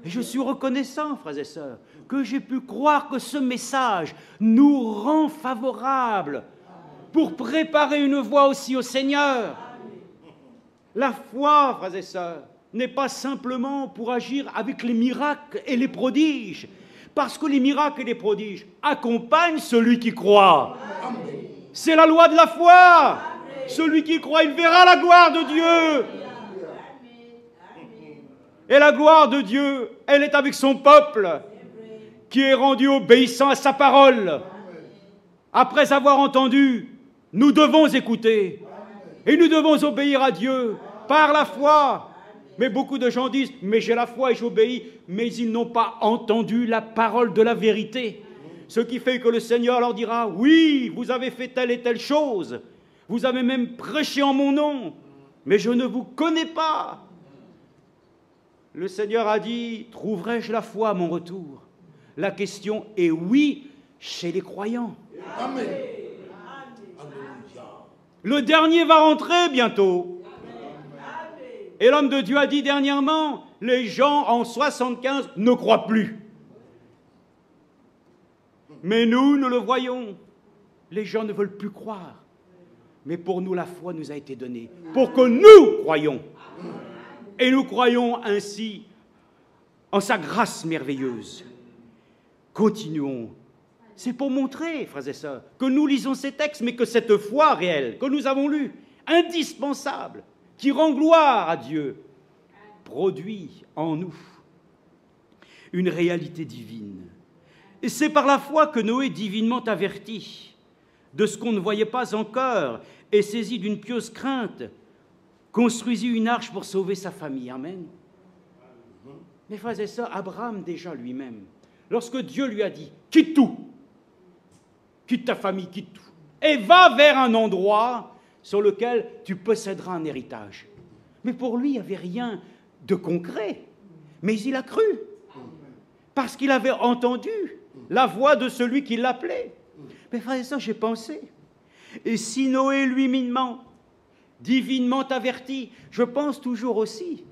Et je suis reconnaissant, frères et sœurs, que j'ai pu croire que ce message nous rend favorables pour préparer une voie aussi au Seigneur. La foi, frères et sœurs, n'est pas simplement pour agir avec les miracles et les prodiges, parce que les miracles et les prodiges accompagnent celui qui croit. C'est la loi de la foi. Celui qui croit, il verra la gloire de Dieu. Et la gloire de Dieu, elle est avec son peuple, qui est rendu obéissant à sa parole. Après avoir entendu, nous devons écouter. Et nous devons obéir à Dieu par la foi. Mais beaucoup de gens disent, mais j'ai la foi et j'obéis, mais ils n'ont pas entendu la parole de la vérité. Ce qui fait que le Seigneur leur dira, oui, vous avez fait telle et telle chose, vous avez même prêché en mon nom, mais je ne vous connais pas. Le Seigneur a dit, trouverai-je la foi à mon retour? La question est oui chez les croyants. Amen. Le dernier va rentrer bientôt. Et l'homme de Dieu a dit dernièrement, les gens en 75 ne croient plus. Mais nous le voyons. Les gens ne veulent plus croire. Mais pour nous, la foi nous a été donnée. Pour que nous croyions. Et nous croyons ainsi en sa grâce merveilleuse. continuons. C'est pour montrer, frères et sœurs, que nous lisons ces textes, mais que cette foi réelle que nous avons lue, indispensable, qui rend gloire à Dieu, produit en nous une réalité divine. Et c'est par la foi que Noé, divinement averti de ce qu'on ne voyait pas encore et saisi d'une pieuse crainte, construisit une arche pour sauver sa famille. Amen. Mes frères et sœurs, Abraham déjà lui-même, lorsque Dieu lui a dit « quitte tout, quitte ta famille, quitte tout, et va vers un endroit sur lequel tu posséderas un héritage. » Mais pour lui, il n'y avait rien de concret, mais il a cru, parce qu'il avait entendu la voix de celui qui l'appelait. Mais frères et sœurs, j'ai pensé, et si Noé lui-même, divinement averti, je pense toujours aussi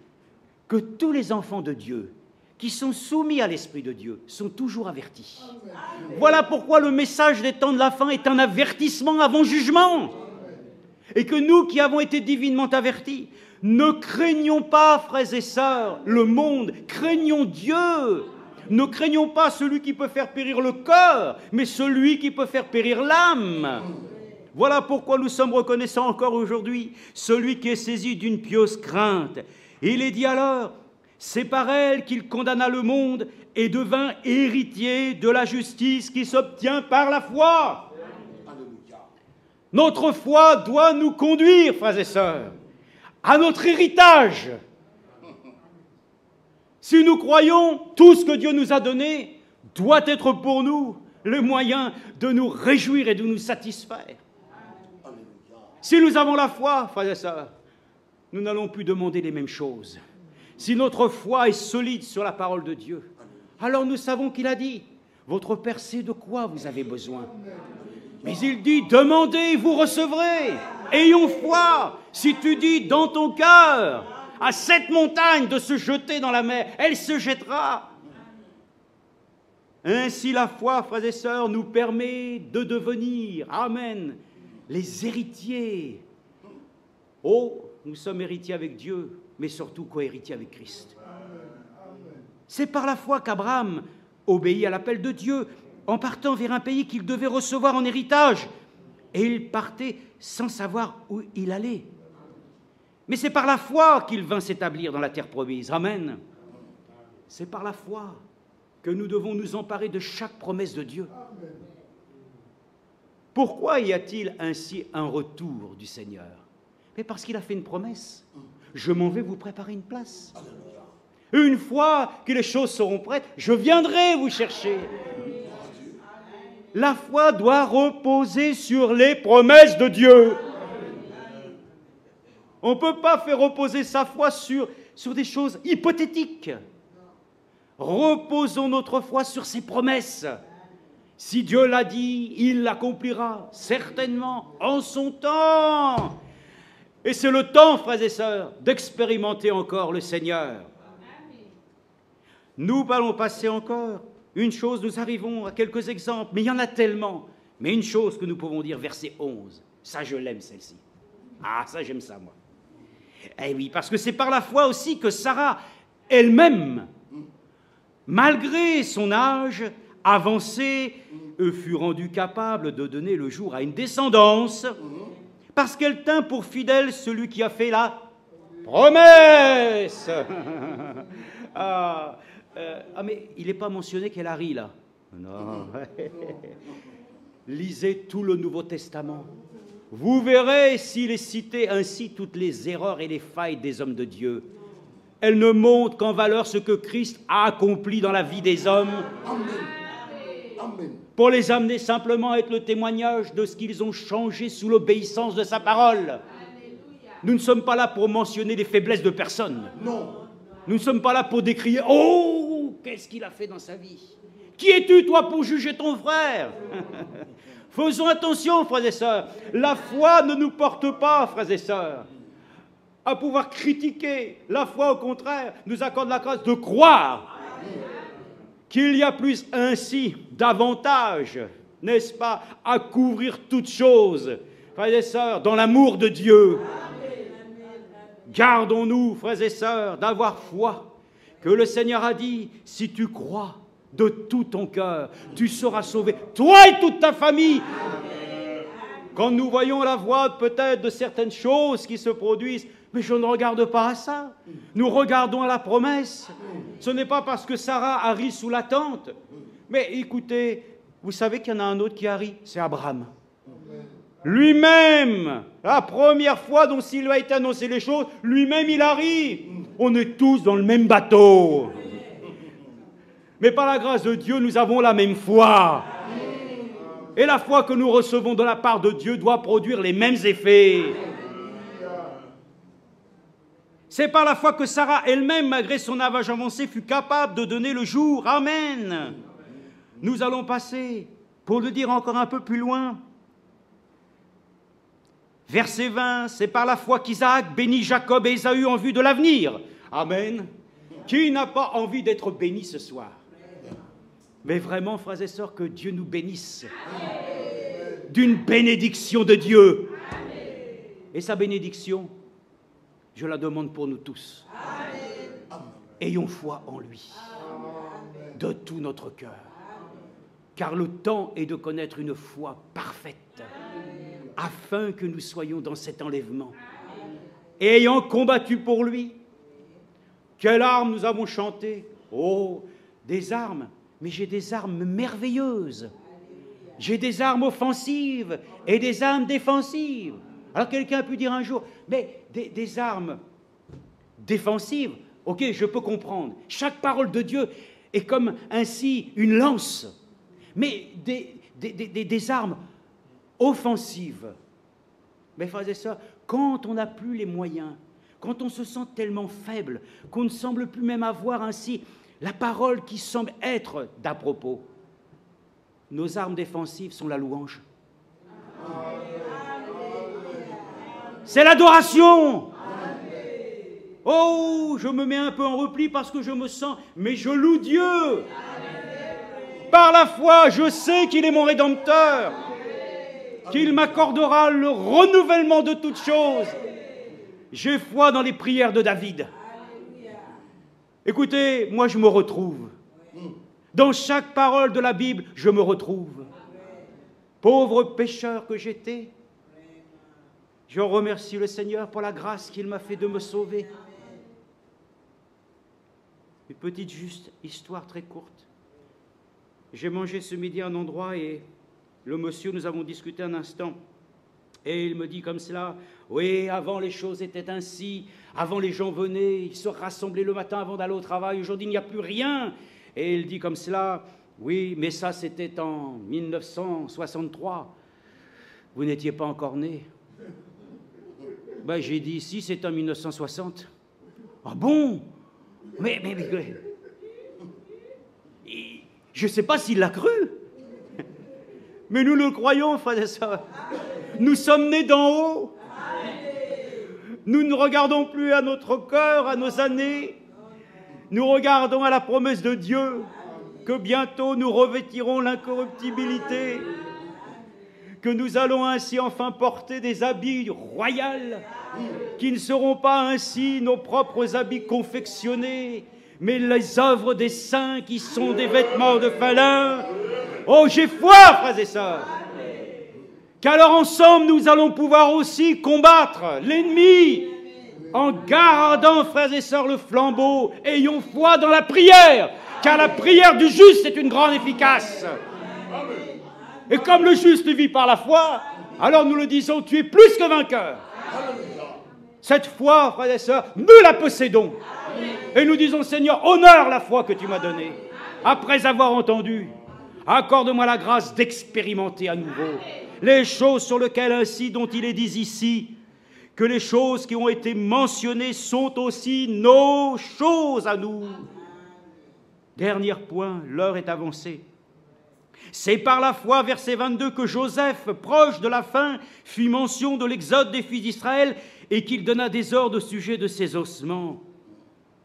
que tous les enfants de Dieu qui sont soumis à l'Esprit de Dieu sont toujours avertis. Voilà pourquoi le message des temps de la fin est un avertissement avant jugement. Et que nous qui avons été divinement avertis, ne craignons pas, frères et sœurs, le monde, craignons Dieu. Ne craignons pas celui qui peut faire périr le corps, mais celui qui peut faire périr l'âme. Voilà pourquoi nous sommes reconnaissants encore aujourd'hui, celui qui est saisi d'une pieuse crainte. Il est dit alors, c'est par elle qu'il condamna le monde et devint héritier de la justice qui s'obtient par la foi. Notre foi doit nous conduire, frères et sœurs, à notre héritage. Si nous croyons, tout ce que Dieu nous a donné doit être pour nous le moyen de nous réjouir et de nous satisfaire. Si nous avons la foi, frères et sœurs, nous n'allons plus demander les mêmes choses. Si notre foi est solide sur la parole de Dieu, alors nous savons qu'il a dit, votre Père sait de quoi vous avez besoin. Mais il dit, demandez, vous recevrez. Ayons foi. Si tu dis dans ton cœur à cette montagne de se jeter dans la mer, elle se jettera. Ainsi la foi, frères et sœurs, nous permet de devenir, amen, les héritiers. Oh, nous sommes héritiers avec Dieu, mais surtout co-héritiers avec Christ. C'est par la foi qu'Abraham obéit à l'appel de Dieu en partant vers un pays qu'il devait recevoir en héritage. Et il partait sans savoir où il allait. Mais c'est par la foi qu'il vint s'établir dans la terre promise. Amen. C'est par la foi que nous devons nous emparer de chaque promesse de Dieu. Pourquoi y a-t-il ainsi un retour du Seigneur? Mais parce qu'il a fait une promesse. Je m'en vais vous préparer une place. Une fois que les choses seront prêtes, je viendrai vous chercher. La foi doit reposer sur les promesses de Dieu. On ne peut pas faire reposer sa foi sur des choses hypothétiques. Reposons notre foi sur ses promesses. Si Dieu l'a dit, il l'accomplira certainement en son temps. Et c'est le temps, frères et sœurs, d'expérimenter encore le Seigneur. Nous allons passer encore une chose, nous arrivons à quelques exemples, mais il y en a tellement. Mais une chose que nous pouvons dire, verset 11, ça je l'aime celle-ci. Ah, ça j'aime ça moi. Eh oui, parce que c'est par la foi aussi que Sarah elle-même, malgré son âge avancé, fut rendue capable de donner le jour à une descendance, parce qu'elle tint pour fidèle celui qui a fait la promesse. Mais il n'est pas mentionné qu'elle a ri là. Non. Lisez tout le Nouveau Testament. Vous verrez s'il est cité ainsi toutes les erreurs et les failles des hommes de Dieu. Elles ne montrent qu'en valeur ce que Christ a accompli dans la vie des hommes. Amen. Pour les amener simplement à être le témoignage de ce qu'ils ont changé sous l'obéissance de sa parole. Nous ne sommes pas là pour mentionner les faiblesses de personne. Non. Nous ne sommes pas là pour décrier « Oh, qu'est-ce qu'il a fait dans sa vie ?» Qui es-tu, toi, pour juger ton frère? Faisons attention, frères et sœurs. La foi ne nous porte pas, frères et sœurs, à pouvoir critiquer. La foi, au contraire, nous accorde la grâce de croire qu'il y a plus ainsi davantage, n'est-ce pas, à couvrir toutes choses, frères et sœurs, dans l'amour de Dieu. Gardons-nous, frères et sœurs, d'avoir foi, que le Seigneur a dit, si tu crois, de tout ton cœur. Tu seras sauvé, toi et toute ta famille. Quand nous voyons la voie peut-être de certaines choses qui se produisent, mais je ne regarde pas à ça. Nous regardons à la promesse. Ce n'est pas parce que Sarah a ri sous la tente. Mais écoutez, vous savez qu'il y en a un autre qui a ri, c'est Abraham. Lui-même, la première fois dont il lui a été annoncé les choses, lui-même il a ri. On est tous dans le même bateau. Mais par la grâce de Dieu, nous avons la même foi. Et la foi que nous recevons de la part de Dieu doit produire les mêmes effets. C'est par la foi que Sarah elle-même, malgré son âge avancé, fut capable de donner le jour. Amen. Nous allons passer, pour le dire encore un peu plus loin, verset 20, c'est par la foi qu'Isaac bénit Jacob et Ésaü en vue de l'avenir. Amen. Qui n'a pas envie d'être béni ce soir? Mais vraiment, frères et sœurs, que Dieu nous bénisse d'une bénédiction de Dieu. Et sa bénédiction, je la demande pour nous tous. Ayons foi en lui, de tout notre cœur. Car le temps est de connaître une foi parfaite, afin que nous soyons dans cet enlèvement. Et ayant combattu pour lui, quelle arme nous avons chanté? Oh, des armes, mais j'ai des armes merveilleuses. J'ai des armes offensives et des armes défensives. Alors quelqu'un a pu dire un jour, mais des armes défensives, ok, je peux comprendre. Chaque parole de Dieu est comme ainsi une lance. Mais des armes offensives. Mes frères et sœurs, quand on n'a plus les moyens, quand on se sent tellement faible, qu'on ne semble plus même avoir ainsi la parole qui semble être d'à propos, nos armes défensives sont la louange. C'est l'adoration. Oh, je me mets un peu en repli parce que je me sens, mais je loue Dieu. Par la foi, je sais qu'il est mon Rédempteur, qu'il m'accordera le renouvellement de toutes choses. J'ai foi dans les prières de David. Écoutez, moi je me retrouve. Dans chaque parole de la Bible, je me retrouve. Pauvre pécheur que j'étais, je remercie le Seigneur pour la grâce qu'il m'a fait de me sauver. Une petite juste histoire très courte. J'ai mangé ce midi à un endroit et le monsieur, nous avons discuté un instant. Et il me dit comme cela, oui, avant les choses étaient ainsi, avant les gens venaient, ils se rassemblaient le matin avant d'aller au travail, aujourd'hui il n'y a plus rien. Et il dit comme cela, oui, mais ça c'était en 1963, vous n'étiez pas encore né. Ben, j'ai dit, si c'est en 1960. Ah bon? Mais je ne sais pas s'il l'a cru. Mais nous le croyons, frères et sœurs. Nous sommes nés d'en haut. Nous ne regardons plus à notre cœur, à nos années. Nous regardons à la promesse de Dieu que bientôt nous revêtirons l'incorruptibilité, que nous allons ainsi enfin porter des habits royaux, qui ne seront pas ainsi nos propres habits confectionnés, mais les œuvres des saints qui sont des vêtements de fin lin. Oh, j'ai foi, frères et sœurs, qu'alors ensemble nous allons pouvoir aussi combattre l'ennemi en gardant, frères et sœurs, le flambeau. Ayons foi dans la prière, car la prière du juste est une grande efficace. Et comme le juste vit par la foi, alors nous le disons, tu es plus que vainqueur. Cette foi, frères et sœurs, nous la possédons. Et nous disons, Seigneur, honore la foi que tu m'as donnée. Après avoir entendu, accorde-moi la grâce d'expérimenter à nouveau les choses sur lesquelles ainsi dont il est dit ici, que les choses qui ont été mentionnées sont aussi nos choses à nous. Dernier point, l'heure est avancée. C'est par la foi, verset 22, que Joseph, proche de la fin, fit mention de l'exode des fils d'Israël et qu'il donna des ordres au sujet de ses ossements.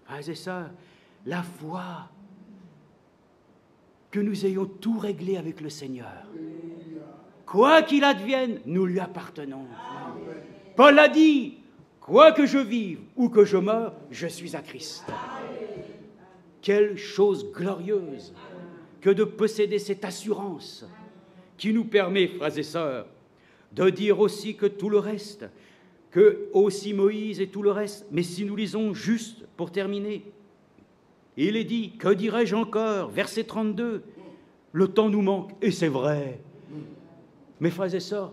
Ah, c'est ça, la foi, que nous ayons tout réglé avec le Seigneur. Quoi qu'il advienne, nous lui appartenons. Paul a dit, quoi que je vive ou que je meure, je suis à Christ. Quelle chose glorieuse! que de posséder cette assurance qui nous permet, frères et sœurs, de dire aussi que tout le reste, que aussi Moïse et tout le reste, mais si nous lisons juste pour terminer, il est dit, que dirais-je encore, verset 32, le temps nous manque, et c'est vrai. Mes frères et sœurs,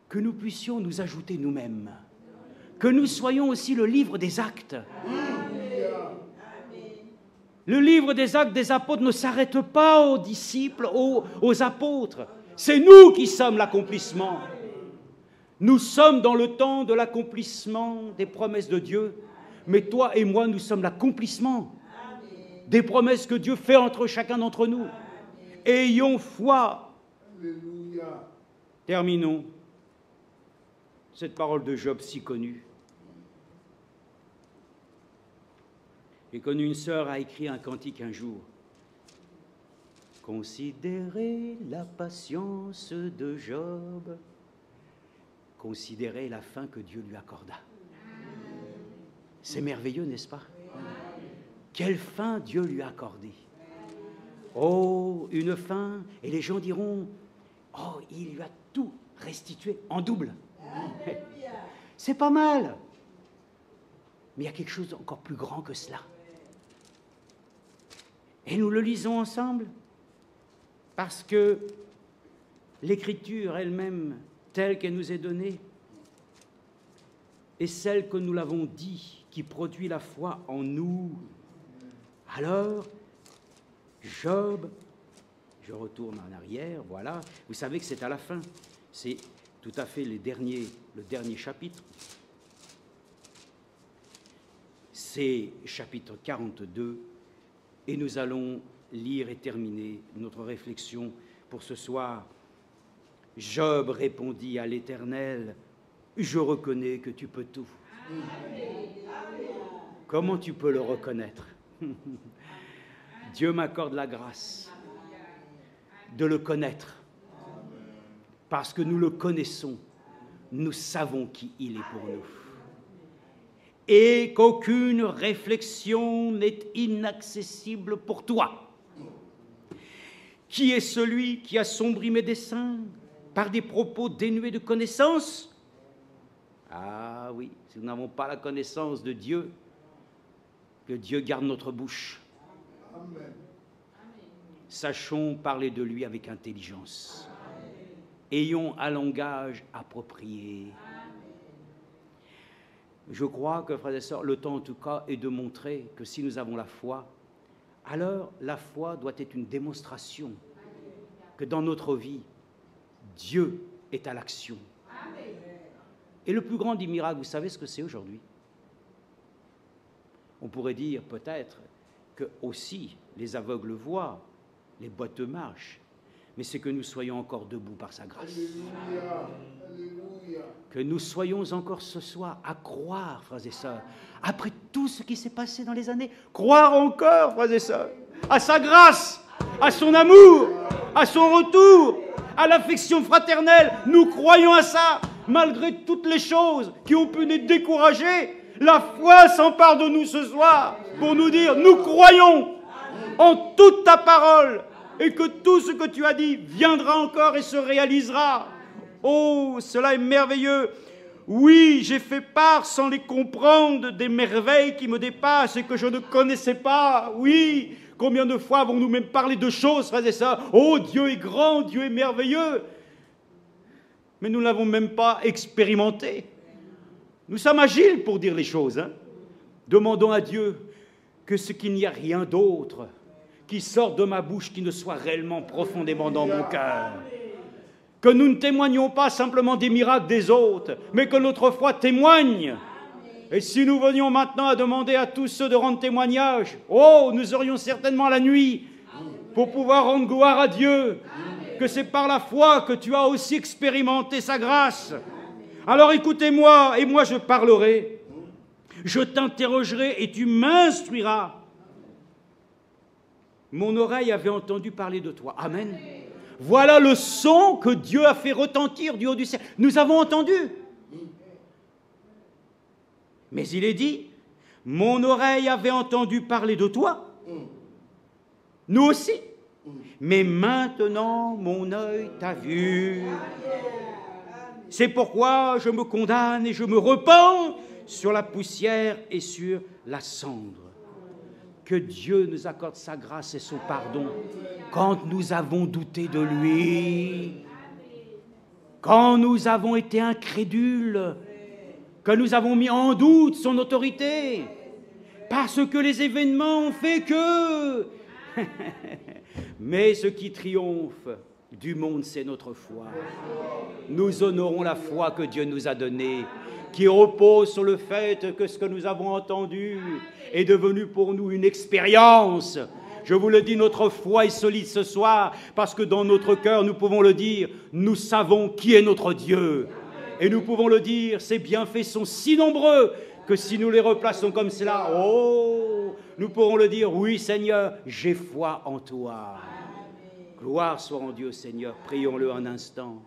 que nous puissions nous ajouter nous-mêmes, que nous soyons aussi le livre des actes. Le livre des actes des apôtres ne s'arrête pas aux disciples, aux apôtres. C'est nous qui sommes l'accomplissement. Nous sommes dans le temps de l'accomplissement des promesses de Dieu, mais toi et moi, nous sommes l'accomplissement des promesses que Dieu fait entre chacun d'entre nous. Ayons foi. Alléluia. Terminons cette parole de Job si connue. J'ai connu une sœur a écrit un cantique un jour. Considérez la patience de Job. Considérez la fin que Dieu lui accorda. C'est merveilleux, n'est-ce pas? Quelle fin Dieu lui a accordée. Oh, une fin, et les gens diront, oh, il lui a tout restitué en double. C'est pas mal. Mais il y a quelque chose d'encore plus grand que cela. Et nous le lisons ensemble, parce que l'Écriture elle-même, telle qu'elle nous est donnée, est celle que nous l'avons dit, qui produit la foi en nous. Alors, Job, je retourne en arrière, voilà, vous savez que c'est à la fin, c'est tout à fait le dernier chapitre, c'est chapitre 42, et nous allons lire et terminer notre réflexion pour ce soir. Job répondit à l'Éternel, « Je reconnais que tu peux tout. » Comment tu peux le reconnaître? Dieu m'accorde la grâce de le connaître. Parce que nous le connaissons, nous savons qui il est pour nous. Et qu'aucune réflexion n'est inaccessible pour toi. Qui est celui qui assombrit mes desseins par des propos dénués de connaissance? Ah oui, si nous n'avons pas la connaissance de Dieu, que Dieu garde notre bouche. Amen. Sachons parler de lui avec intelligence. Ayons un langage approprié. Je crois que, frères et sœurs, le temps en tout cas est de montrer que si nous avons la foi, alors la foi doit être une démonstration que dans notre vie, Dieu est à l'action. Et le plus grand des miracles, vous savez ce que c'est aujourd'hui? On pourrait dire peut-être que aussi les aveugles voient, les boiteux marchent, mais c'est que nous soyons encore debout par sa grâce. Alléluia. Alléluia. Que nous soyons encore ce soir à croire, frères et sœurs, après tout ce qui s'est passé dans les années, croire encore, frères et sœurs, à sa grâce, à son amour, à son retour, à l'affection fraternelle. Nous croyons à ça, malgré toutes les choses qui ont pu nous décourager. La foi s'empare de nous ce soir pour nous dire, nous croyons en toute ta parole et que tout ce que tu as dit viendra encore et se réalisera. Oh, cela est merveilleux. Oui, j'ai fait part sans les comprendre des merveilles qui me dépassent et que je ne connaissais pas. Oui, combien de fois avons-nous même parlé de choses, frères et sœurs? Oh, Dieu est grand, Dieu est merveilleux. Mais nous ne l'avons même pas expérimenté. Nous sommes agiles pour dire les choses. Hein. Demandons à Dieu que ce qu'il n'y a rien d'autre qui sorte de ma bouche qui ne soit réellement profondément dans mon cœur. Que nous ne témoignions pas simplement des miracles des autres, mais que notre foi témoigne. Et si nous venions maintenant à demander à tous ceux de rendre témoignage, oh, nous aurions certainement la nuit pour pouvoir rendre gloire à Dieu, que c'est par la foi que tu as aussi expérimenté sa grâce. Alors écoutez-moi, et moi je parlerai, je t'interrogerai et tu m'instruiras. Mon oreille avait entendu parler de toi. Amen. Voilà le son que Dieu a fait retentir du haut du ciel. Nous avons entendu. Mais il est dit, mon oreille avait entendu parler de toi. Nous aussi. Mais maintenant, mon œil t'a vu. C'est pourquoi je me condamne et je me repens sur la poussière et sur la cendre. Que Dieu nous accorde sa grâce et son pardon quand nous avons douté de lui, quand nous avons été incrédules, que nous avons mis en doute son autorité, parce que les événements ont fait que... Mais ce qui triomphe du monde, c'est notre foi. Nous honorons la foi que Dieu nous a donnée, qui repose sur le fait que ce que nous avons entendu est devenu pour nous une expérience. Je vous le dis, notre foi est solide ce soir, parce que dans notre cœur, nous pouvons le dire, nous savons qui est notre Dieu. Et nous pouvons le dire, ses bienfaits sont si nombreux que si nous les replaçons comme cela, oh, nous pourrons le dire, oui Seigneur, j'ai foi en toi. Gloire soit en Dieu, Seigneur. Prions-le un instant.